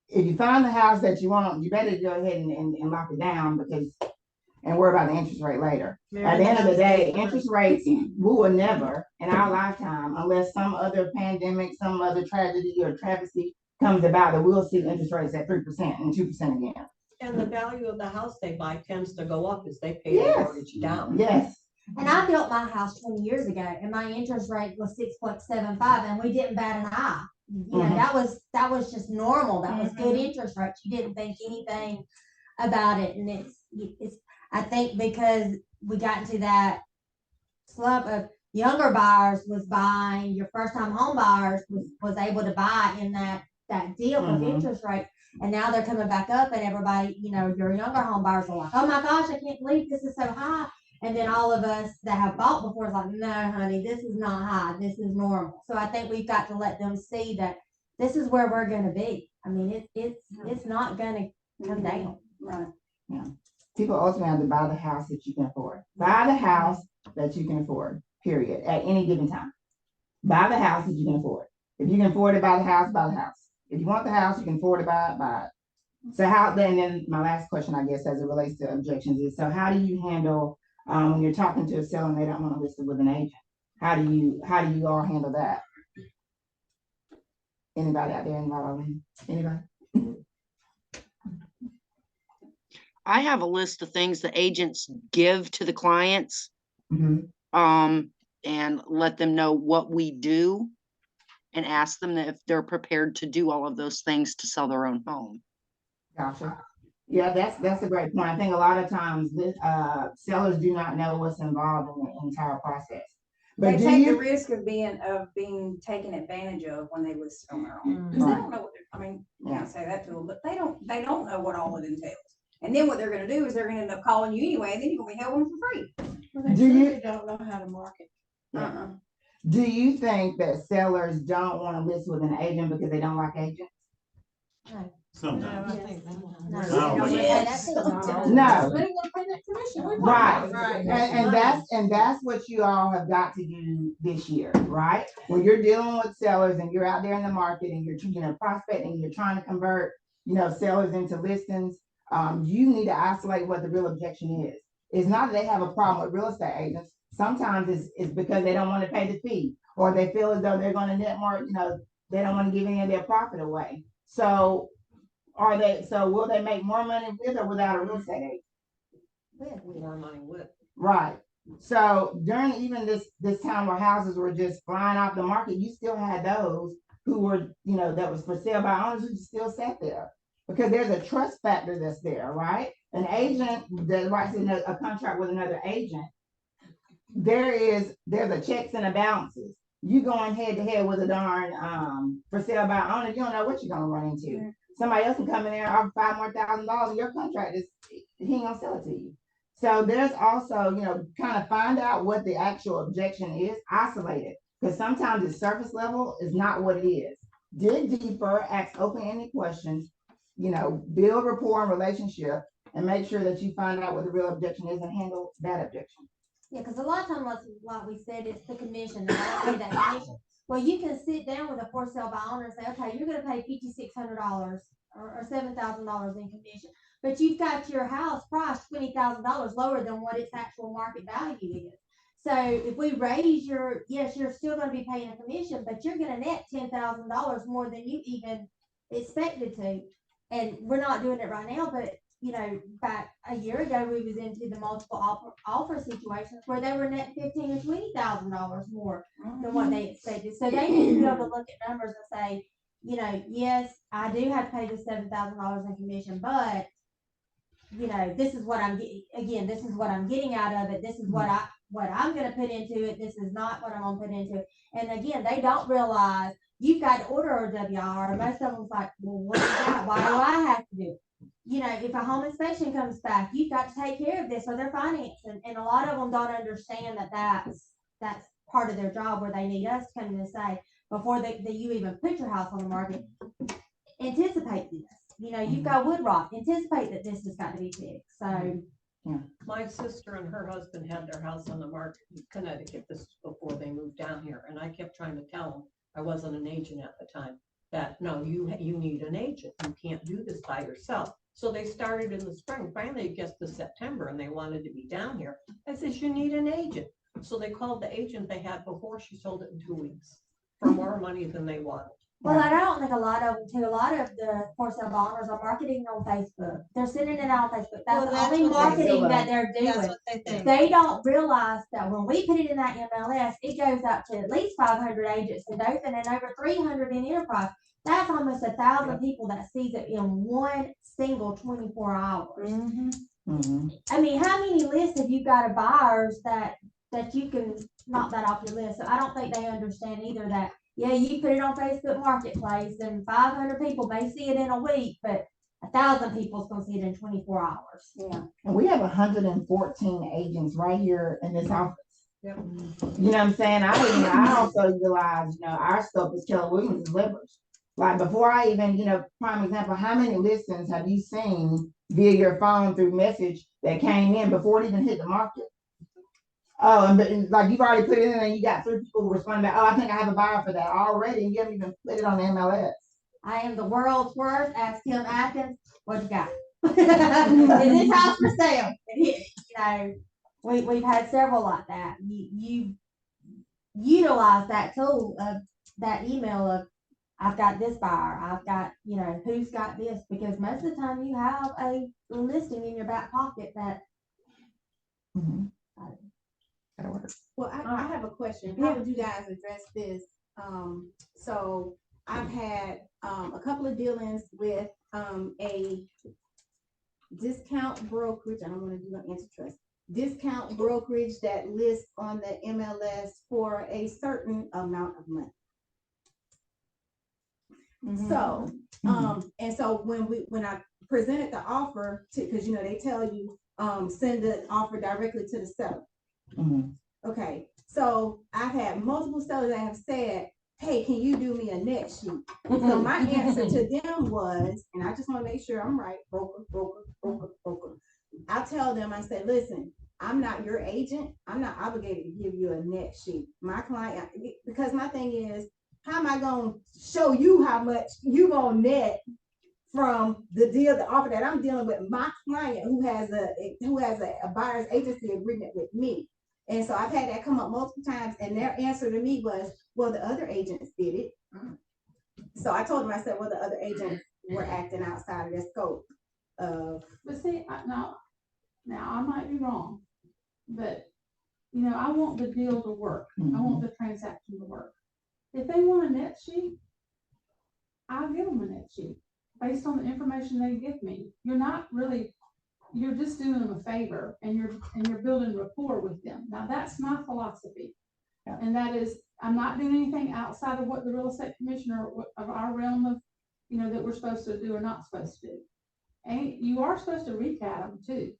if you find the house that you want, you better go ahead and lock it down and worry about the interest rate later. At the end of the day, interest rates, we will never in our lifetime, unless some other pandemic, some other tragedy or travesty comes about, that we'll see interest rates at 3% and 2% again. And the value of the house they buy tends to go up as they pay the mortgage down. Yes. And I built my house 20 years ago and my interest rate was 6.75 and we didn't bat an eye. You know, that was just normal. That was good interest rates. You didn't think anything about it. And it's I think because we got into that slump of younger buyers was buying, your first time home buyers was able to buy in that deal with interest rate. And now they're coming back up and everybody, you know, your younger home buyers are like, oh my gosh, I can't believe this is so high. And then all of us that have bought before is like, no, honey, this is not high. This is normal. So I think we've got to let them see that this is where we're going to be. I mean, it's not going to come down. Right. Yeah. People ultimately have to buy the house that you can afford. Buy the house that you can afford, period, at any given time. Buy the house that you can afford. If you can afford to buy the house, buy the house. If you want the house, you can afford to buy it. So then my last question, I guess, as it relates to objections is, so how do you handle when you're talking to a seller and they don't want to list it with an agent? How do you all handle that? Anybody out there involved? Anybody? I have a list of things the agents give to the clients. and let them know what we do and ask them if they're prepared to do all of those things to sell their own home. Gotcha. Yeah, that's a great point. I think a lot of times this, sellers do not know what's involved in the entire process. They But do take the you, risk of being taken advantage of when they list on their own. 'Cause they Right. don't know what I mean, you can't say that to them, but they don't know what all it entails. And then what they're gonna do is they're gonna end up calling you anyway, and then you're gonna be helping them for free. Well, they Do you- truly don't know how to market. Uh-uh. do you think that sellers don't want to list with an agent because they don't like agents? Sometimes. I think that. I don't think- Yes. No. They don't wanna pay that commission. We Right. Right. And that's what you all have got to do this year, right? When you're dealing with sellers and you're out there in the market and you're, prospecting, you're trying to convert, sellers into listings, you need to isolate what the real objection is. It's not that they have a problem with real estate agents. Sometimes it's because they don't want to pay the fee, or they feel as though they're gonna net more, they don't want to give any of their profit away. So will they make more money with or without a real estate agent? More money with. Right. So during even this time where houses were just flying off the market, you still had those who were, that was for sale by owners who still sat there. Because there's a trust factor that's there, right? An agent that writes in a contract with another agent, there's a checks and a balances. You going head to head with a darn for sale by owner, you don't know what you're gonna run into. Somebody else can come in there and offer $5,000 and your contract he ain't gonna sell it to you. So there's also, kind of find out what the actual objection is, isolate it. Because sometimes the surface level is not what it is. Dig deeper, ask open-ended questions, build rapport and relationship, and make sure that you find out what the real objection is and handle that objection. Yeah, because a lot of times, like we said, it's the commission. They don't pay that commission. Well, you can sit down with a for sale by owner and say, okay, you're gonna pay $5,600 or $7,000 in commission, but you've got your house priced $20,000 lower than what its actual market value is. So if we raise yes, you're still gonna be paying a commission, but you're gonna net $10,000 more than you even expected to. And we're not doing it right now, but back a year ago, we was into the multiple offer situations where they were net $15,000 or $20,000 more than what they expected. So they need to be able to look at numbers and say, yes, I do have to pay the $7,000 in commission, but this is what I'm getting. Again, this is what I'm getting out of it. This is what I'm going to put into it. This is not what I'm going to put into it. And again, they don't realize you've got to order a WR. Most of them's like, well, what is that? Why do I have to do it? If a home inspection comes back, you've got to take care of this or their financing. And a lot of them don't understand that's part of their job, where they need us to come in and say, before you even put your house on the market, anticipate this. You've got wood rot, anticipate that this has got to be fixed. So my sister and her husband had their house on the market in Connecticut before they moved down here. And I kept trying to tell them, I wasn't an agent at the time, that no, you need an agent. You can't do this by yourself. So they started in the spring. Finally, it gets to September and they wanted to be down here. I said, you need an agent. So they called the agent they had before. She sold it in 2 weeks for more money than they wanted. Well, I don't think a lot of the for sale owners are marketing on Facebook. They're sending it out on Facebook. That's the only marketing that they're doing. That's what they think. They don't realize that when we put it in that MLS, it goes up to at least 500 agents in Dothan and over 300 in Enterprise. That's almost 1,000 people that sees it in one single 24 hours. I mean, how many lists have you got of buyers that you can knock that off your list? So I don't think they understand either that, yeah, you put it on Facebook Marketplace and 500 people may see it in a week, but 1,000 people is going to see it in 24 hours. Yeah. And we have 114 agents right here in this office. Yep. You know what I'm saying? I also realize, our scope is Keller Williams' livers. Like before I even, prime example, how many listings have you seen via your phone through message that came in before it even hit the market? Oh, and like you've already put it in and you got 3 people who responded back, oh, I think I have a buyer for that already, and you haven't even put it on the MLS. I am the world's worst. Ask Tim Atkins, what you got? Is this house for sale? We've had several like that. You utilize that tool of that email of, I've got this buyer, I've got, who's got this, because most of the time you have a listing in your back pocket that. Well, I have a question. How would you guys address this? So I've had, a couple of dealings with, a discount brokerage. I don't want to do an antitrust. Discount brokerage that lists on the MLS for a certain amount of money. So, and so when I presented the offer to, cause you know, they tell you, send the offer directly to the seller. Okay, so I've had multiple sellers that have said, hey, can you do me a net sheet? So my answer to them was, and I just want to make sure I'm right, broker. I tell them, I said, listen, I'm not your agent. I'm not obligated to give you a net sheet. My client, because my thing is, how am I going to show you how much you going to net from the deal, the offer that I'm dealing with my client who has a buyer's agency agreement with me? And so I've had that come up multiple times, and their answer to me was, well, the other agents did it. So I told them, I said, well, the other agents were acting outside of their scope of. But see, now I might be wrong, but you know, I want the deal to work. I want the transaction to work. If they want a net sheet, I'll give them a net sheet based on the information they give me. You're just doing them a favor, and you're building rapport with them. Now that's my philosophy. And that is, I'm not doing anything outside of what the real estate commissioner of our realm of, you know, that we're supposed to do or not supposed to do. And you are supposed to recat them too.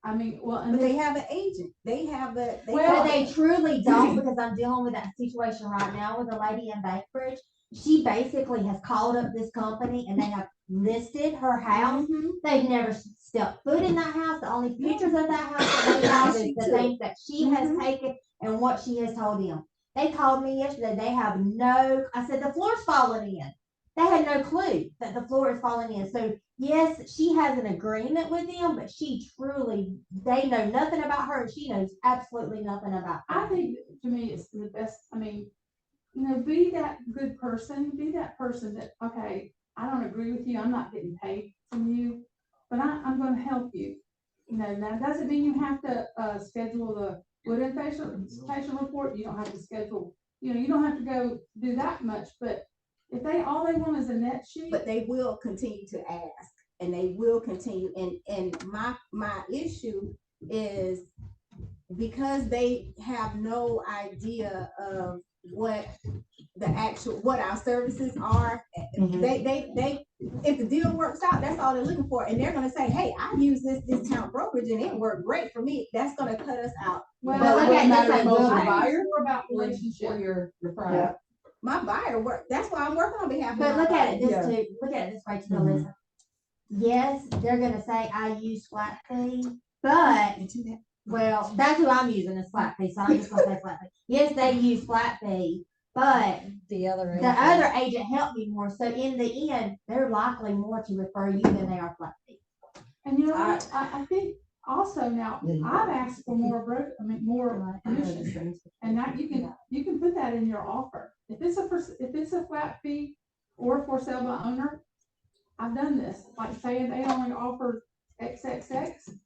I mean, well, and but they have an agent. They have the. They truly don't, because I'm dealing with that situation right now with a lady in Bainbridge. She basically has called up this company and they have listed her house. They've never stepped foot in that house. The only pictures of that house that they have is the things that she has taken and what she has told them. They called me yesterday. They have I said, the floor's falling in. They had no clue that the floor is falling in. So yes, she has an agreement with them, but they know nothing about her, and she knows absolutely nothing about her. I think to me it's the best. I mean, you know, be that good person, be that person that, okay, I don't agree with you, I'm not getting paid from you, but I'm going to help you. You know, now doesn't mean you have to schedule the wood infestation report. You don't have to schedule, you know, you don't have to go do that much, but if all they want is a net sheet. But they will continue to ask, and they will continue, and my issue is because they have no idea of what our services are. They if the deal works out, that's all they're looking for, and they're gonna say, hey, I use this discount brokerage and it worked great for me. That's gonna cut us out. Well, But what matters most, the I buyer more about relationship. or your client? My buyer work. That's why I'm working on behalf of. But my look at buyer. it this way too, Alyssa. Yes, they're gonna say I use flat fee, but well, that's who I'm using is flat fee, so I'm just gonna say flat fee. Yes, they use flat fee, but The other agent helped me more. So in the end, they're likely more to refer you than they are flat fee. And you know what? I think also now I've asked for more commission, and now you can put that in your offer. If it's a flat fee or for sale by owner, I've done this. Like saying they only offer XXX.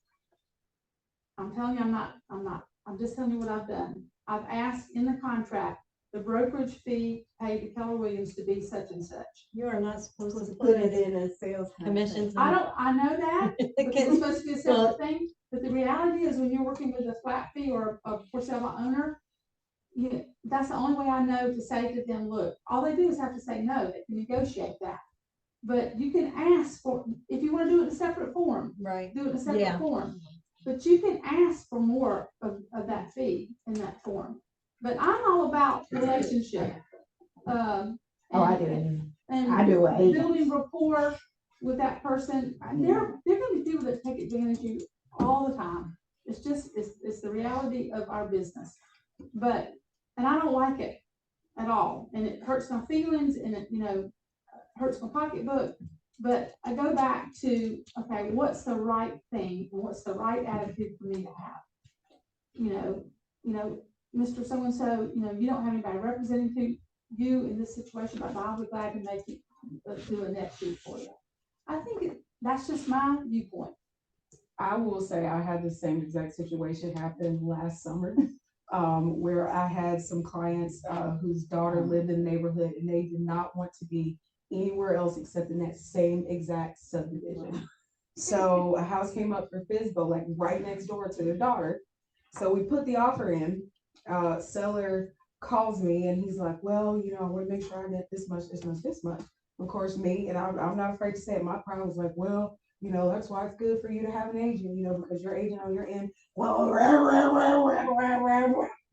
I'm telling you, I'm just telling you what I've done. I've asked in the contract the brokerage fee paid to Keller Williams to be such and such. You are not supposed to Put it in a sales commissions. I know that, because it's supposed to be a separate thing, but the reality is when you're working with a flat fee or a for sale by owner, that's the only way I know to say to them, look, all they do is have to say no, they can negotiate that. But you can ask for, if you want to do it in a separate form, Right. do it in a separate form. But you can ask for more of that fee in that form. But I'm all about relationship. I do. And I do with agents. building rapport with that person. There gonna be people that take advantage of you all the time. It's just, it's the reality of our business. And I don't like it at all. And it hurts my feelings, and it, hurts my pocketbook. But I go back to, okay, what's the right thing and what's the right attitude for me to have? Mr. So-and-so, you don't have anybody representing you in this situation, but I'll be glad to make it, do a net sheet for you. I think that's just my viewpoint. I will say I had the same exact situation happen last summer. Where I had some clients, whose daughter lived in the neighborhood and they did not want to be anywhere else except in that same exact subdivision. So a house came up for FSBO, like right next door to their daughter. So we put the offer in, seller calls me and he's like, well, you know, I want to make sure I get this much, this much, this much. Of course, me, and I'm not afraid to say it, my problem was like, well, you know, that's why it's good for you to have an agent, you know, because your agent on your end, well,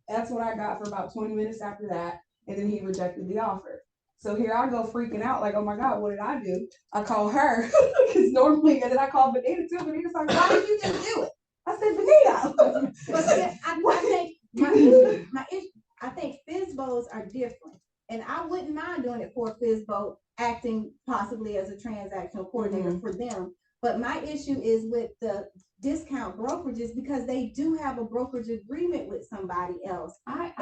that's what I got for about 20 minutes after that. And then he rejected the offer. So here I go freaking out, like, oh my God, what did I do? I call her, because normally, and then I call Benita too. Benita's like, why did you just do it? I said, Benita. But see, I think FSBOs are different. And I wouldn't mind doing it for a FSBO, acting possibly as a transactional coordinator for them. But my issue is with the discount brokerages, because they do have a brokerage agreement with somebody else. I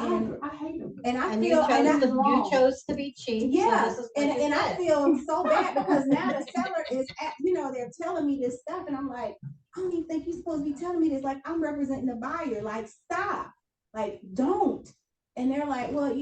hate them. And I And feel, you chose to be cheap. so yeah, this is what you and I get. feel so bad because now the seller is at, you know, they're telling me this stuff and I'm like, I don't even think you're supposed to be telling me this. Like, I'm representing the buyer. Like, stop. Like, don't. And they're like, well,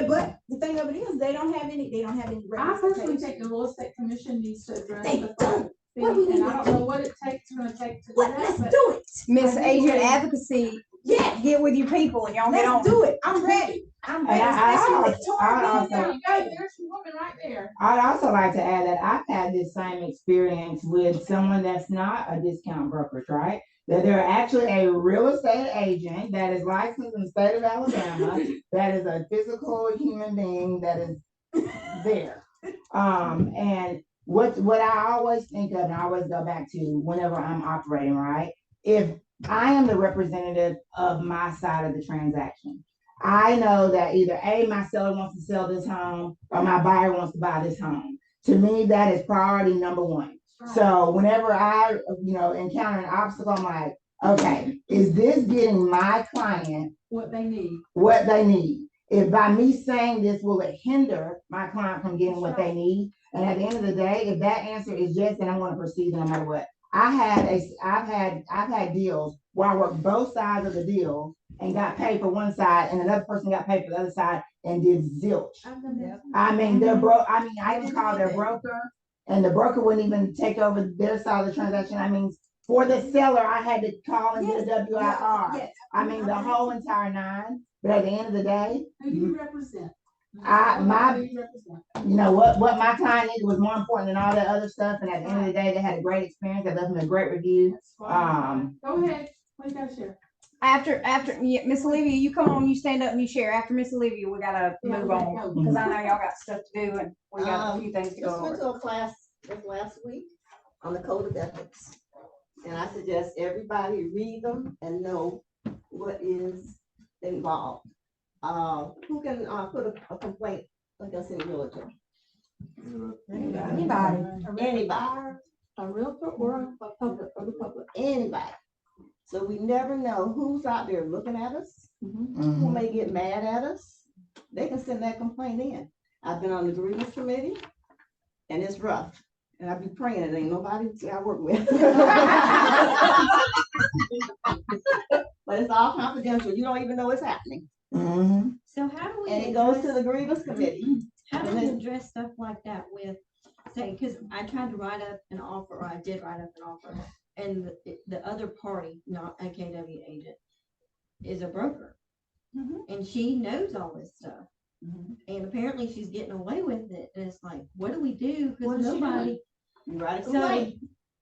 but the thing of it is, they don't have any I personally think the real estate commission needs to address They the don't. fee, What we and need I to don't know what it takes, gonna take to do Let's that, do it. Miss I do Agent believe- Advocacy, Yeah, get with your people and y'all get on. let's do it. I'm ready. I'm ready. Especially with Tori being There there. you go, there's your woman right there. I'd also like to add that I've had this same experience with someone that's not a discount brokerage, right? That they're actually a real estate agent that is licensed in the state of Alabama, that is a physical human being that is there. And what I always think of, and I always go back to whenever I'm operating, right? If I am the representative of my side of the transaction, I know that either A, my seller wants to sell this home or my buyer wants to buy this home. To me, that is priority number one. So whenever I, encounter an obstacle, I'm like, okay, is this getting my client What they need. what they need? If by me saying this, will it hinder my client from getting what they need? And at the end of the day, if that answer is yes, then I'm going to proceed no matter what. I've had deals where I worked both sides of the deal and got paid for one side, and another person got paid for the other side and did zilch. I mean, I even called their broker, and the broker wouldn't even take over their side of the transaction. I mean, for the seller, I had to call and get a WIR. Yes. I mean, the whole entire nine. But at the end of the day, Who do you represent? Who you represent? what my client needed was more important than all that other stuff. And at the end of the day, they had a great experience. They left me a great review. Go ahead, please go share. After, Miss Olivia, you come on, you stand up and you share. After Miss Olivia, we gotta Yeah, move we on, gotta because I know y'all got stuff to do and we got a few things to go Just went over. to a class this last week on the code of ethics. And I suggest everybody read them and know what is involved. Who can put a complaint against any realtor? Anybody. Anybody. A realtor or a public, or the public. Anybody. So we never know who's out there looking at us, who may get mad at us. They can send that complaint in. I've been on the grievance committee and it's rough. And I be praying it ain't nobody I work with. But it's all confidential. You don't even know it's happening. So how do we? And it goes to address- the grievance committee. How do we address stuff like that with, say, because I tried to write up an offer, or I did write up an offer, and the other party, not a KW agent, is a broker. And she knows all this stuff. And apparently she's getting away with it. And it's like, what do we do? What Because is she nobody. doing? You write a So complaint.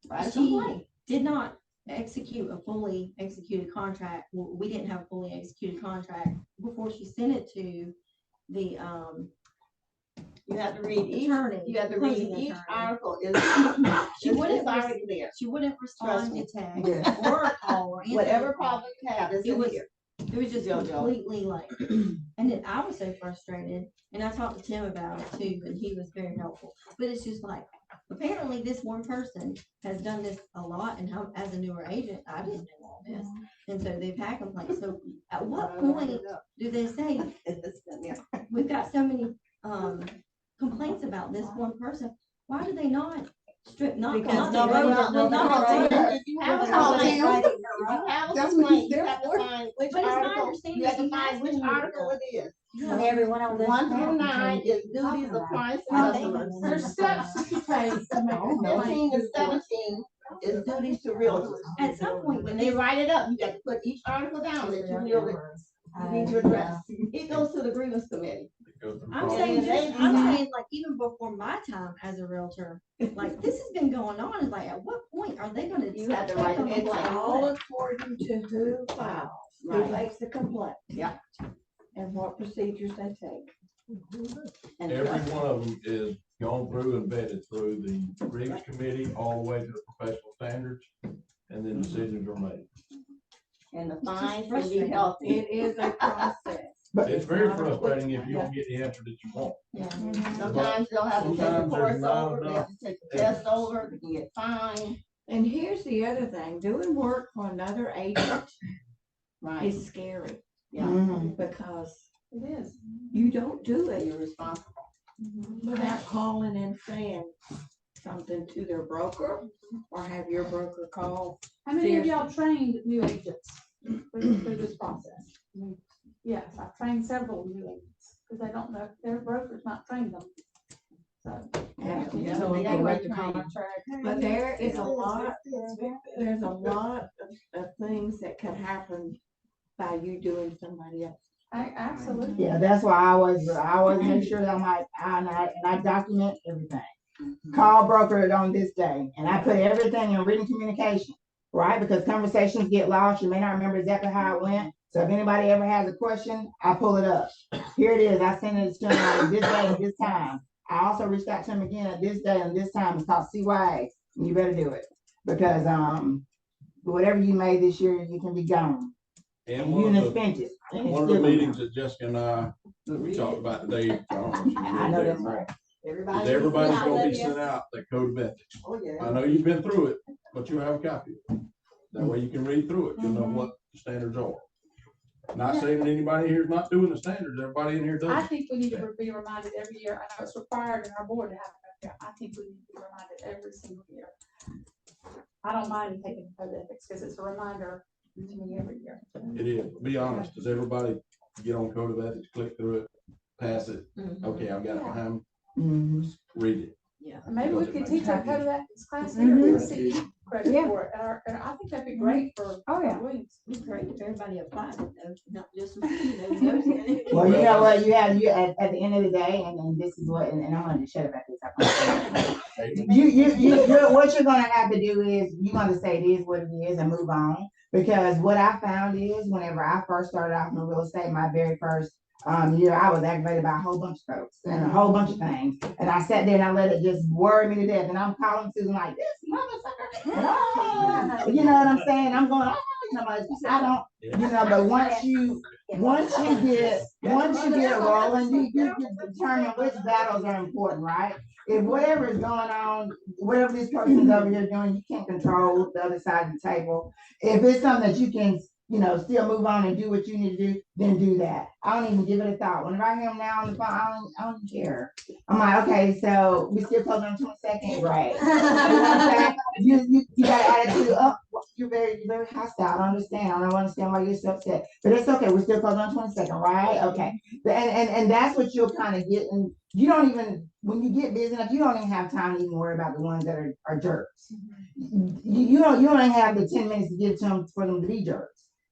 Write a she complaint. did not execute a fully executed contract. We didn't have a fully executed contract before she sent it to the, You have to read each, attorney, you have to read closing each attorney. article. She wouldn't, It's already there. she wouldn't respond to me. text Yeah. or a call or anything. Whatever problem you have, it's It in was, here. it was just JoJo. completely like, and then I was so frustrated, and I talked to Tim about it too, and he was very helpful. But it's just like, apparently this one person has done this a lot, and how, as a newer agent, I didn't know all this. And so they've had complaints. So at what point do they say, we've got so many, complaints about this one person, why do they not Strip, not, Because not the nobody- road, nobody not wrote the it. road. If you have a Nobody complaint, wrote it. if you have a That's what complaint, he's you there have to for. find which But it's my article, understanding you have to he find has which been here. article it is. And everyone on this. One through map nine can is duties of clients and Well, customers. There's steps that you take to make a complaint. 15 to 17 is duties to realtors. At some point, When they write it up, you got to put each article down that you feel that you need to address. It goes to the grievance committee. I'm And saying, then just, they I'm decide. saying like even before my time as a realtor, like this has been going on, and like at what point are they gonna? You have to write it take in. them All away? according to who files, who Right. makes the complaint. Yeah. And what procedures they take. And Every trust. one of them is gone through and vetted through the grievance committee, all the way to the professional standards, and then decisions are made. And the just fines can be frustrating. healthy. It is a process. It's very frustrating if you don't get the answer that you want. Sometimes they'll have to take the Sometimes course there's not over, they have to take the enough test over, they can get fined. And here's the other thing, doing work for another agent Right, is scary yeah. because It is. you don't do it You're responsible. without calling and saying something to their broker or have your broker call. How many of y'all trained new agents through this process? Yes, I've trained several new agents, because they don't know, their brokers not trained them. So. But there is a lot, there's a lot of things that could happen by you doing somebody else. Absolutely. Yeah, that's why I always make sure that I document everything. Call broker on this day, and I put everything in written communication, right? Because conversations get lost, you may not remember exactly how it went. So if anybody ever has a question, I pull it up. Here it is, I sent it to him on this day and this time. I also reached out to him again at this day and this time, it's called CYA, and you better do it. Because, whatever you made this year, you can be gone. And And you one done of the, spent it. and it's one of the still meetings gone. that Jessica and I talked about today, I don't know if she was I know there, that's right. is everybody's gonna be sent out that code of ethics. Oh, yeah. I know you've been through it, but you have a copy of it. That way you can read through it, you'll know what the standards are. Not saying that anybody here is not doing the standards, everybody in here I does. think we need to be reminded every year. I know it's required in our board to have it up there. I think we need to be reminded every single year. I don't mind taking code ethics because it's a reminder to me every year. It is, be honest, does everybody get on code of ethics, click through it, pass it? Okay, I've got it behind me, read it. Yeah. And maybe we Because it could makes teach our sense. code of ethics class here Mhm. and see credit Yeah. for it. And I think that'd be great for. Oh, yeah. Williams. It's great if everybody applied it though, not just, those. Well, you know what, you at the end of the day, and this is what, and I'm gonna shut up at this. What you're gonna have to do is, you're gonna say it is what it is and move on. Because what I found is, whenever I first started off in real estate, my very first year, I was aggravated by a whole bunch of folks and a whole bunch of things. And I sat there and I let it just worry me to death. And I'm calling Susan like, this motherfucker. Ah, you know what I'm saying? I'm going, you know, like, I don't, you know, but once you get rolling, you determine which battles are important, right? If whatever is going on, whatever this person is over here doing, you can't control the other side of the table. If it's something that you can, you know, still move on and do what you need to do, then do that. I don't even give it a thought. Whenever I hear them now on the phone, I don't care. I'm like, okay, so we still closing on 22nd, right? You know what I'm saying? You got attitude, oh, you're very hostile. I don't understand. I don't understand why you're so upset. But it's okay. We're still closing on 22nd, right? Okay. And that's what you'll kind of get. And you don't even, when you get busy enough, you don't even have time to even worry about the ones that are jerks. You don't even have the 10 minutes to give to them for them to be jerks.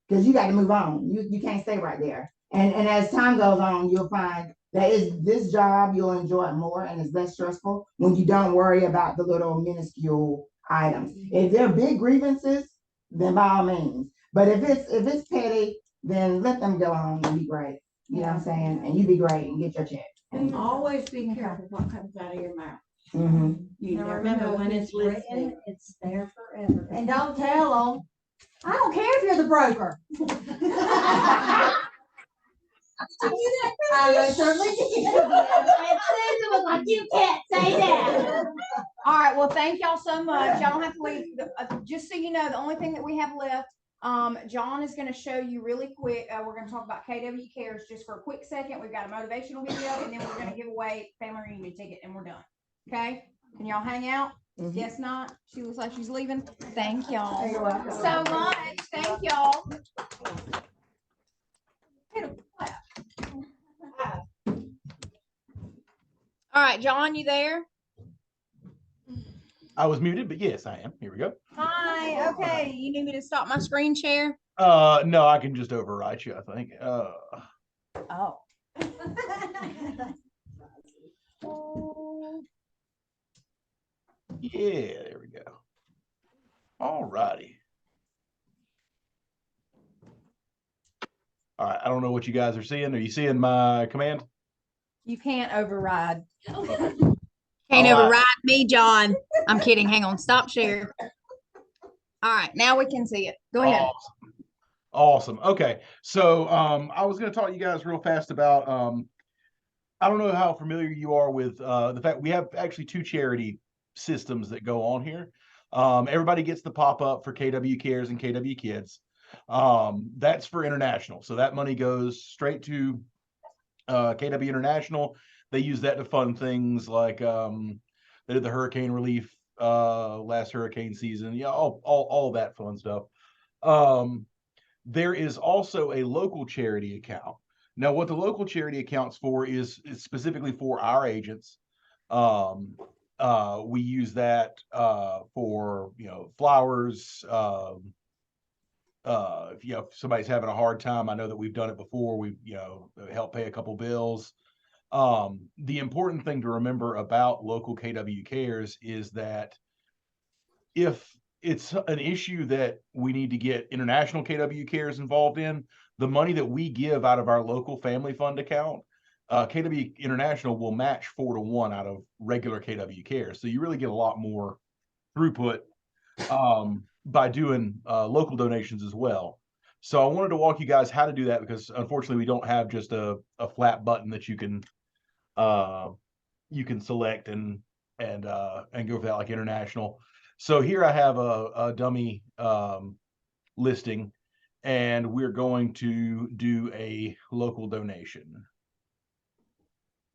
Because you got to move on. You can't stay right there. And as time goes on, you'll find that is this job, you'll enjoy it more and it's less stressful when you don't worry about the little minuscule items. If they're big grievances, then by all means. But if it's petty, then let them go on and be great. You know what I'm saying? And you be great and get your check. And always be careful what comes out of your mouth. Mm-hmm. You And never remember, know when who's it's written, listening. it's there forever. And don't tell them, I don't care if you're the broker. I most certainly did. And Susan was like, you can't say that. All right, well, thank y'all so much. Y'all don't have to leave. Just so you know, the only thing that we have left, John is gonna show you really quick. We're gonna talk about KW Cares just for a quick second. We've got a motivational video and then we're gonna give away family reunion ticket and we're done. Okay? Can y'all hang out? Guess not. She looks like she's leaving. Thank y'all You're welcome. so much. Thank y'all. All right, John, you there? I was muted, but yes, I am. Here we go. Hi. Okay. You need me to stop my screen share? No, I can just overwrite you, I think. Oh. Yeah, there we go. All righty. All right, I don't know what you guys are seeing. Are you seeing my command? You can't override. Okay. Can't All right. override me, John. I'm kidding. Hang on. Stop share. All right. Now we can see it. Go ahead. Awesome. Okay. So I was going to talk to you guys real fast about I don't know how familiar you are with the fact we have actually two charity systems that go on here. Everybody gets the pop-up for KW Cares and KW Kids. That's for international. So that money goes straight to KW International. They use that to fund things like they did the hurricane relief last hurricane season. Yeah, all that fun stuff. There is also a local charity account. Now, what the local charity account's for is specifically for our agents. We use that for, flowers. If somebody's having a hard time, I know that we've done it before. We, help pay a couple bills. The important thing to remember about local KW Cares is that if it's an issue that we need to get international KW Cares involved in, the money that we give out of our local family fund account, KW International will match 4-to-1 out of regular KW Cares. So you really get a lot more throughput by doing local donations as well. So I wanted to walk you guys how to do that, because unfortunately we don't have just a flat button that you can select and go for that like international. So here I have a dummy listing, and we're going to do a local donation.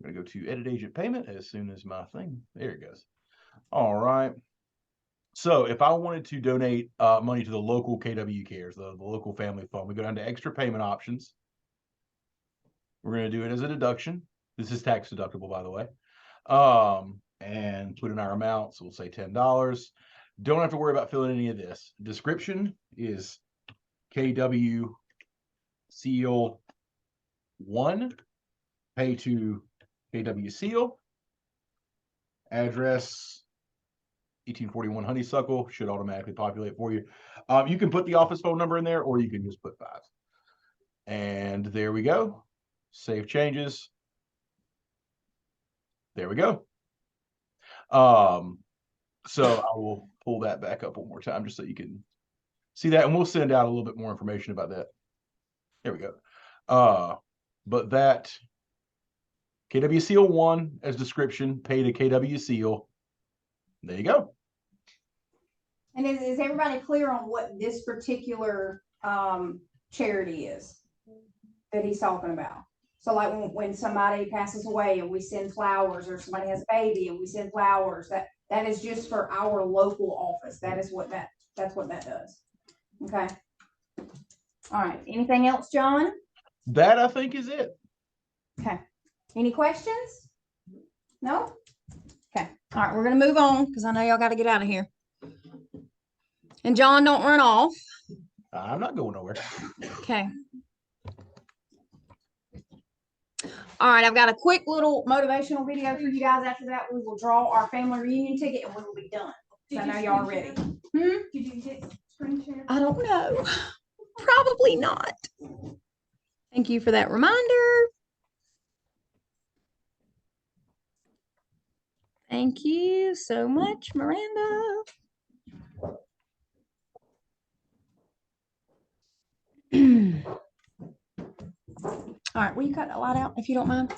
I'm going to go to edit agent payment as soon as my thing, there it goes. All right. So if I wanted to donate money to the local KW Cares, the local family fund, we go down to extra payment options. We're going to do it as a deduction. This is tax deductible, by the way. And put in our amount. So we'll say $10. Don't have to worry about filling any of this. Description is KW Seal 1, pay to KW Seal. Address 1841 Honeysuckle, should automatically populate for you. You can put the office phone number in there, or you can just put 5. And there we go. Save changes. There we go. So I will pull that back up one more time just so you can see that, and we'll send out a little bit more information about that. There we go. But that KW Seal 1 as description, pay to KW Seal. There you go. And is everybody clear on what this particular charity is that he's talking about? So like when somebody passes away and we send flowers, or somebody has a baby and we send flowers, that is just for our local office. That is what that's what that does. Okay. All right. Anything else, John? That I think is it. Okay. Any questions? No? Okay. All right. We're going to move on because I know y'all got to get out of here. And John, don't run off. I'm not going nowhere. Okay. All right. I've got a quick little motivational video for you guys. After that, we will draw our family reunion ticket and we will be done. So I know y'all are ready. Did you hit screen share? I don't know. Probably not. Thank you for that reminder. Thank you so much, Miranda. All right, will you cut that light out if you don't mind?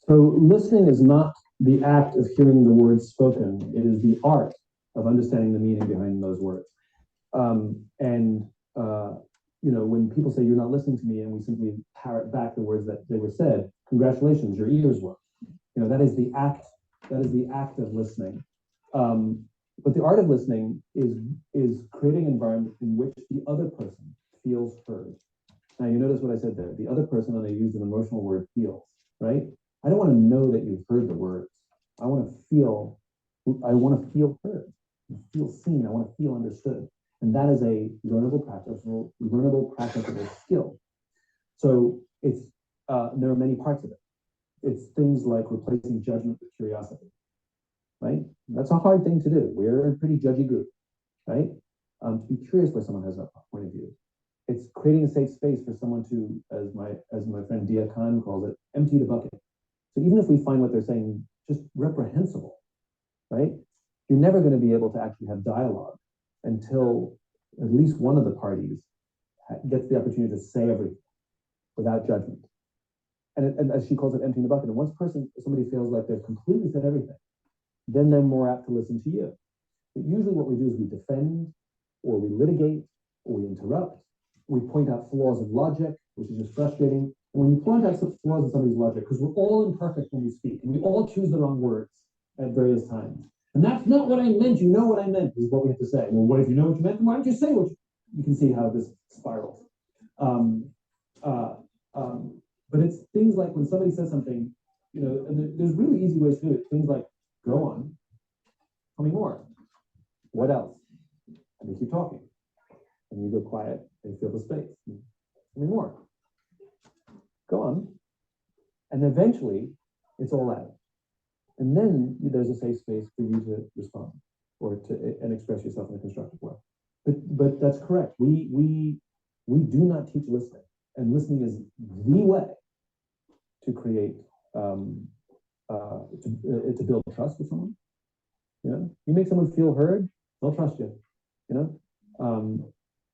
So listening is not the act of hearing the words spoken. It is the art of understanding the meaning behind those words. when people say you're not listening to me and we simply parrot back the words that they were said, congratulations, your ears work. That is the act of listening. But the art of listening is creating an environment in which the other person feels heard. Now you notice what I said there. The other person, and I used an emotional word, feels, right? I don't want to know that you've heard the words. I want to feel heard, feel seen. I want to feel understood. And that is a learnable, practicable skill. So it's there are many parts of it. It's things like replacing judgment with curiosity, right? That's a hard thing to do. We're a pretty judgy group, right? To be curious why someone has a point of view. It's creating a safe space for someone to, as my friend Dia Khan calls it, empty the bucket. So even if we find what they're saying just reprehensible, right? You're never going to be able to actually have dialogue until at least one of the parties gets the opportunity to say everything without judgment. And as she calls it, emptying the bucket. And once somebody feels like they've completely said everything, then they're more apt to listen to you. But usually what we do is we defend, or we litigate, or we interrupt. We point out flaws in logic, which is just frustrating. And when you point out some flaws in somebody's logic, because we're all imperfect when we speak, and we all choose the wrong words at various times. And that's not what I meant. You know what I meant is what we have to say. Well, what if you know what you meant? Then why don't you say what you can see how this spirals. But it's things like when somebody says something, and there's really easy ways to do it. Things like, go on, tell me more. What else? And they keep talking. And you go quiet and fill the space. Tell me more. Go on. And eventually, it's all out. And then there's a safe space for you to respond and express yourself in a constructive way. But that's correct. We do not teach listening. And listening is the way to create, to build trust with someone. You make someone feel heard, they'll trust you.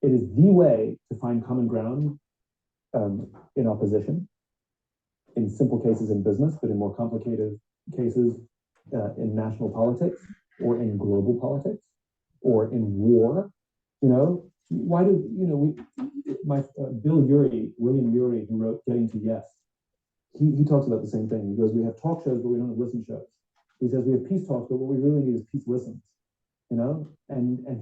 It is the way to find common ground in opposition, in simple cases in business, but in more complicated cases in national politics or in global politics or in war. Why do William Ury, who wrote Getting to Yes, he talks about the same thing. He goes, we have talk shows, but we don't have listen shows. He says we have peace talks, but what we really need is peace listens. And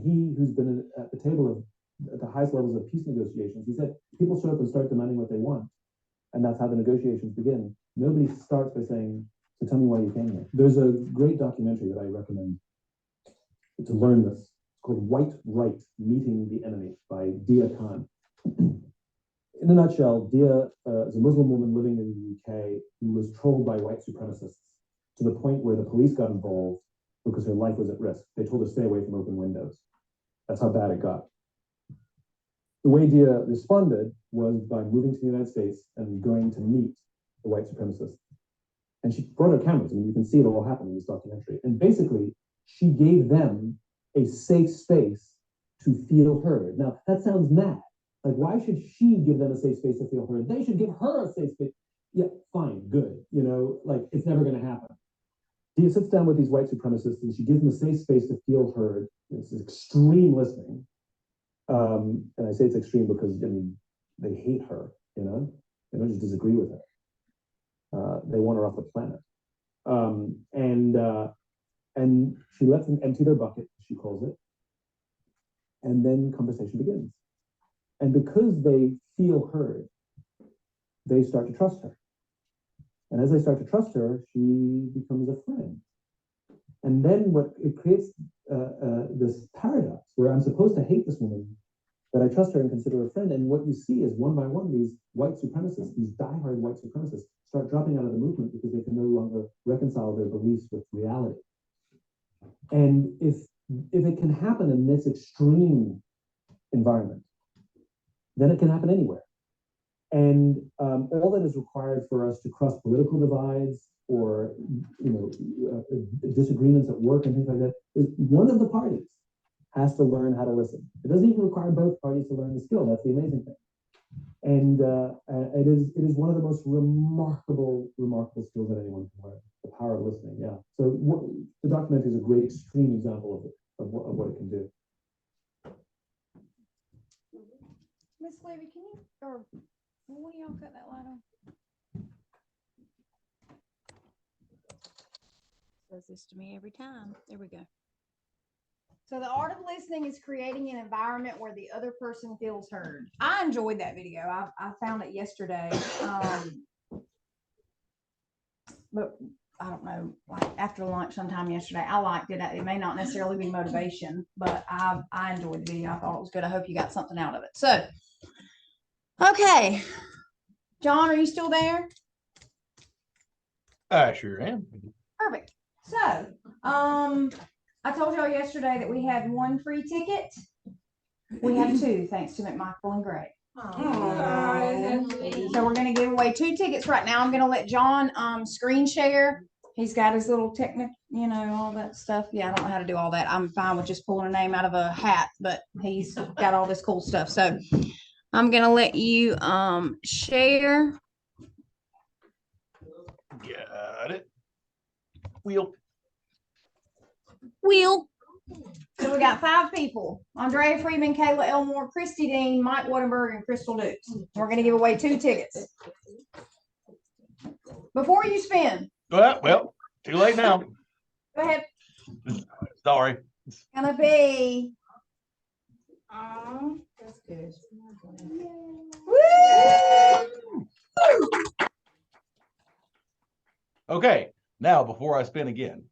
he, who's been at the table at the highest levels of peace negotiations, he said people show up and start demanding what they want, and that's how the negotiations begin. Nobody starts by saying, so tell me why you came here. There's a great documentary that I recommend to learn this. It's called White Right, Meeting the Enemy by Dia Khan. In a nutshell, Dia is a Muslim woman living in the UK who was trolled by white supremacists to the point where the police got involved because her life was at risk. They told her to stay away from open windows. That's how bad it got. The way Dia responded was by moving to the United States and going to meet the white supremacists. And she brought her cameras, and you can see it all happen in this documentary. And basically, she gave them a safe space to feel heard. Now, that sounds mad. Like, why should she give them a safe space to feel heard? They should give her a safe space. Yeah, fine, good. It's never going to happen. Dia sits down with these white supremacists, and she gives them a safe space to feel heard. It's extreme listening. And I say it's extreme because, they hate her, They don't just disagree with her. They want her off the planet. And she lets them empty their bucket, she calls it. And then conversation begins. And because they feel heard, they start to trust her. And as they start to trust her, she becomes a friend. And then it creates this paradox where I'm supposed to hate this woman, but I trust her and consider her a friend. And what you see is one by one, these white supremacists, these diehard white supremacists, start dropping out of the movement because they can no longer reconcile their beliefs with reality. And if it can happen in this extreme environment, then it can happen anywhere. And all that is required for us to cross political divides or disagreements at work and things like that is one of the parties has to learn how to listen. It doesn't even require both parties to learn the skill. That's the amazing thing. And it is one of the most remarkable skills that anyone can learn. The power of listening. Yeah. So the documentary is a great extreme example of what it can do. Miss Levy, can you, or one of y'all cut that light on? Does this to me every time. There we go. So the art of listening is creating an environment where the other person feels heard. I enjoyed that video. I found it yesterday. But I don't know, like after lunch sometime yesterday, I liked it. It may not necessarily be motivation, but I enjoyed the video. I thought it was good. I hope you got something out of it. So, okay. John, are you still there? I sure am. Perfect. So, I told y'all yesterday that we had one free ticket. We have two, thanks to McMichael and Greg. So we're gonna give away 2 tickets right now. I'm gonna let John screen share. He's got his little all that stuff. Yeah, I don't know how to do all that. I'm fine with just pulling a name out of a hat, but he's got all this cool stuff. So I'm gonna let you share. Got it. Wheel. So we got 5 people: Andrea Freeman, Kayla Elmore, Christy Dean, Mike Wattenberg, and Crystal Dukes. We're gonna give away 2 tickets. Before you spin. Well, too late now. Go ahead. Sorry. It's gonna be. That's good. Woo! Okay, now before I spin again.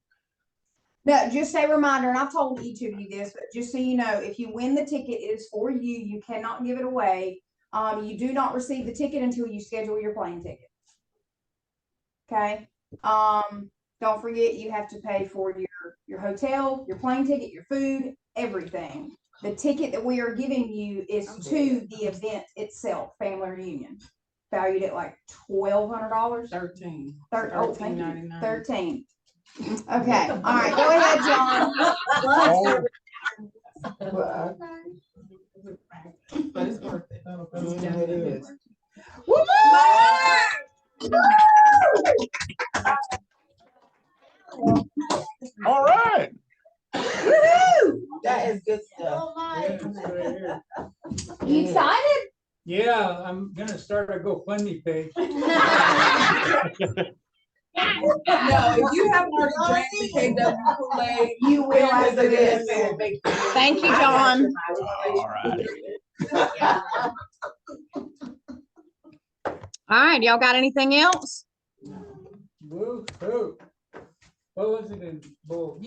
No, just a reminder, and I've told each of you this, but just so you know, if you win the ticket, it is for you. You cannot give it away. You do not receive the ticket until you schedule your plane ticket. Okay. Don't forget you have to pay for your hotel, your plane ticket, your food, everything. The ticket that we are giving you is to the event itself, family reunion, valued at like $1,200. 13. $13. 13. Okay. All right. Go ahead, John. But it's worth it. It is. All right. That is good stuff. You excited? Yeah, I'm gonna start a GoFundMe page. No, if you haven't already drank the KW Kool-Aid, you will after this. Thank you, John. All right. All right. Y'all got anything else? Woo hoo. What was it in bull?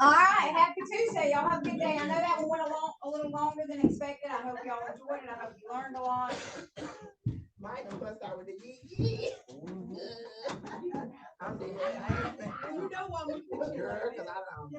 All right, happy Tuesday. Y'all have a good day. I know that one went a little longer than expected. I hope y'all enjoyed it. I hope you learned a lot. Mine must start with the yee. I'm dead. You know what? Girl, 'cause I don't.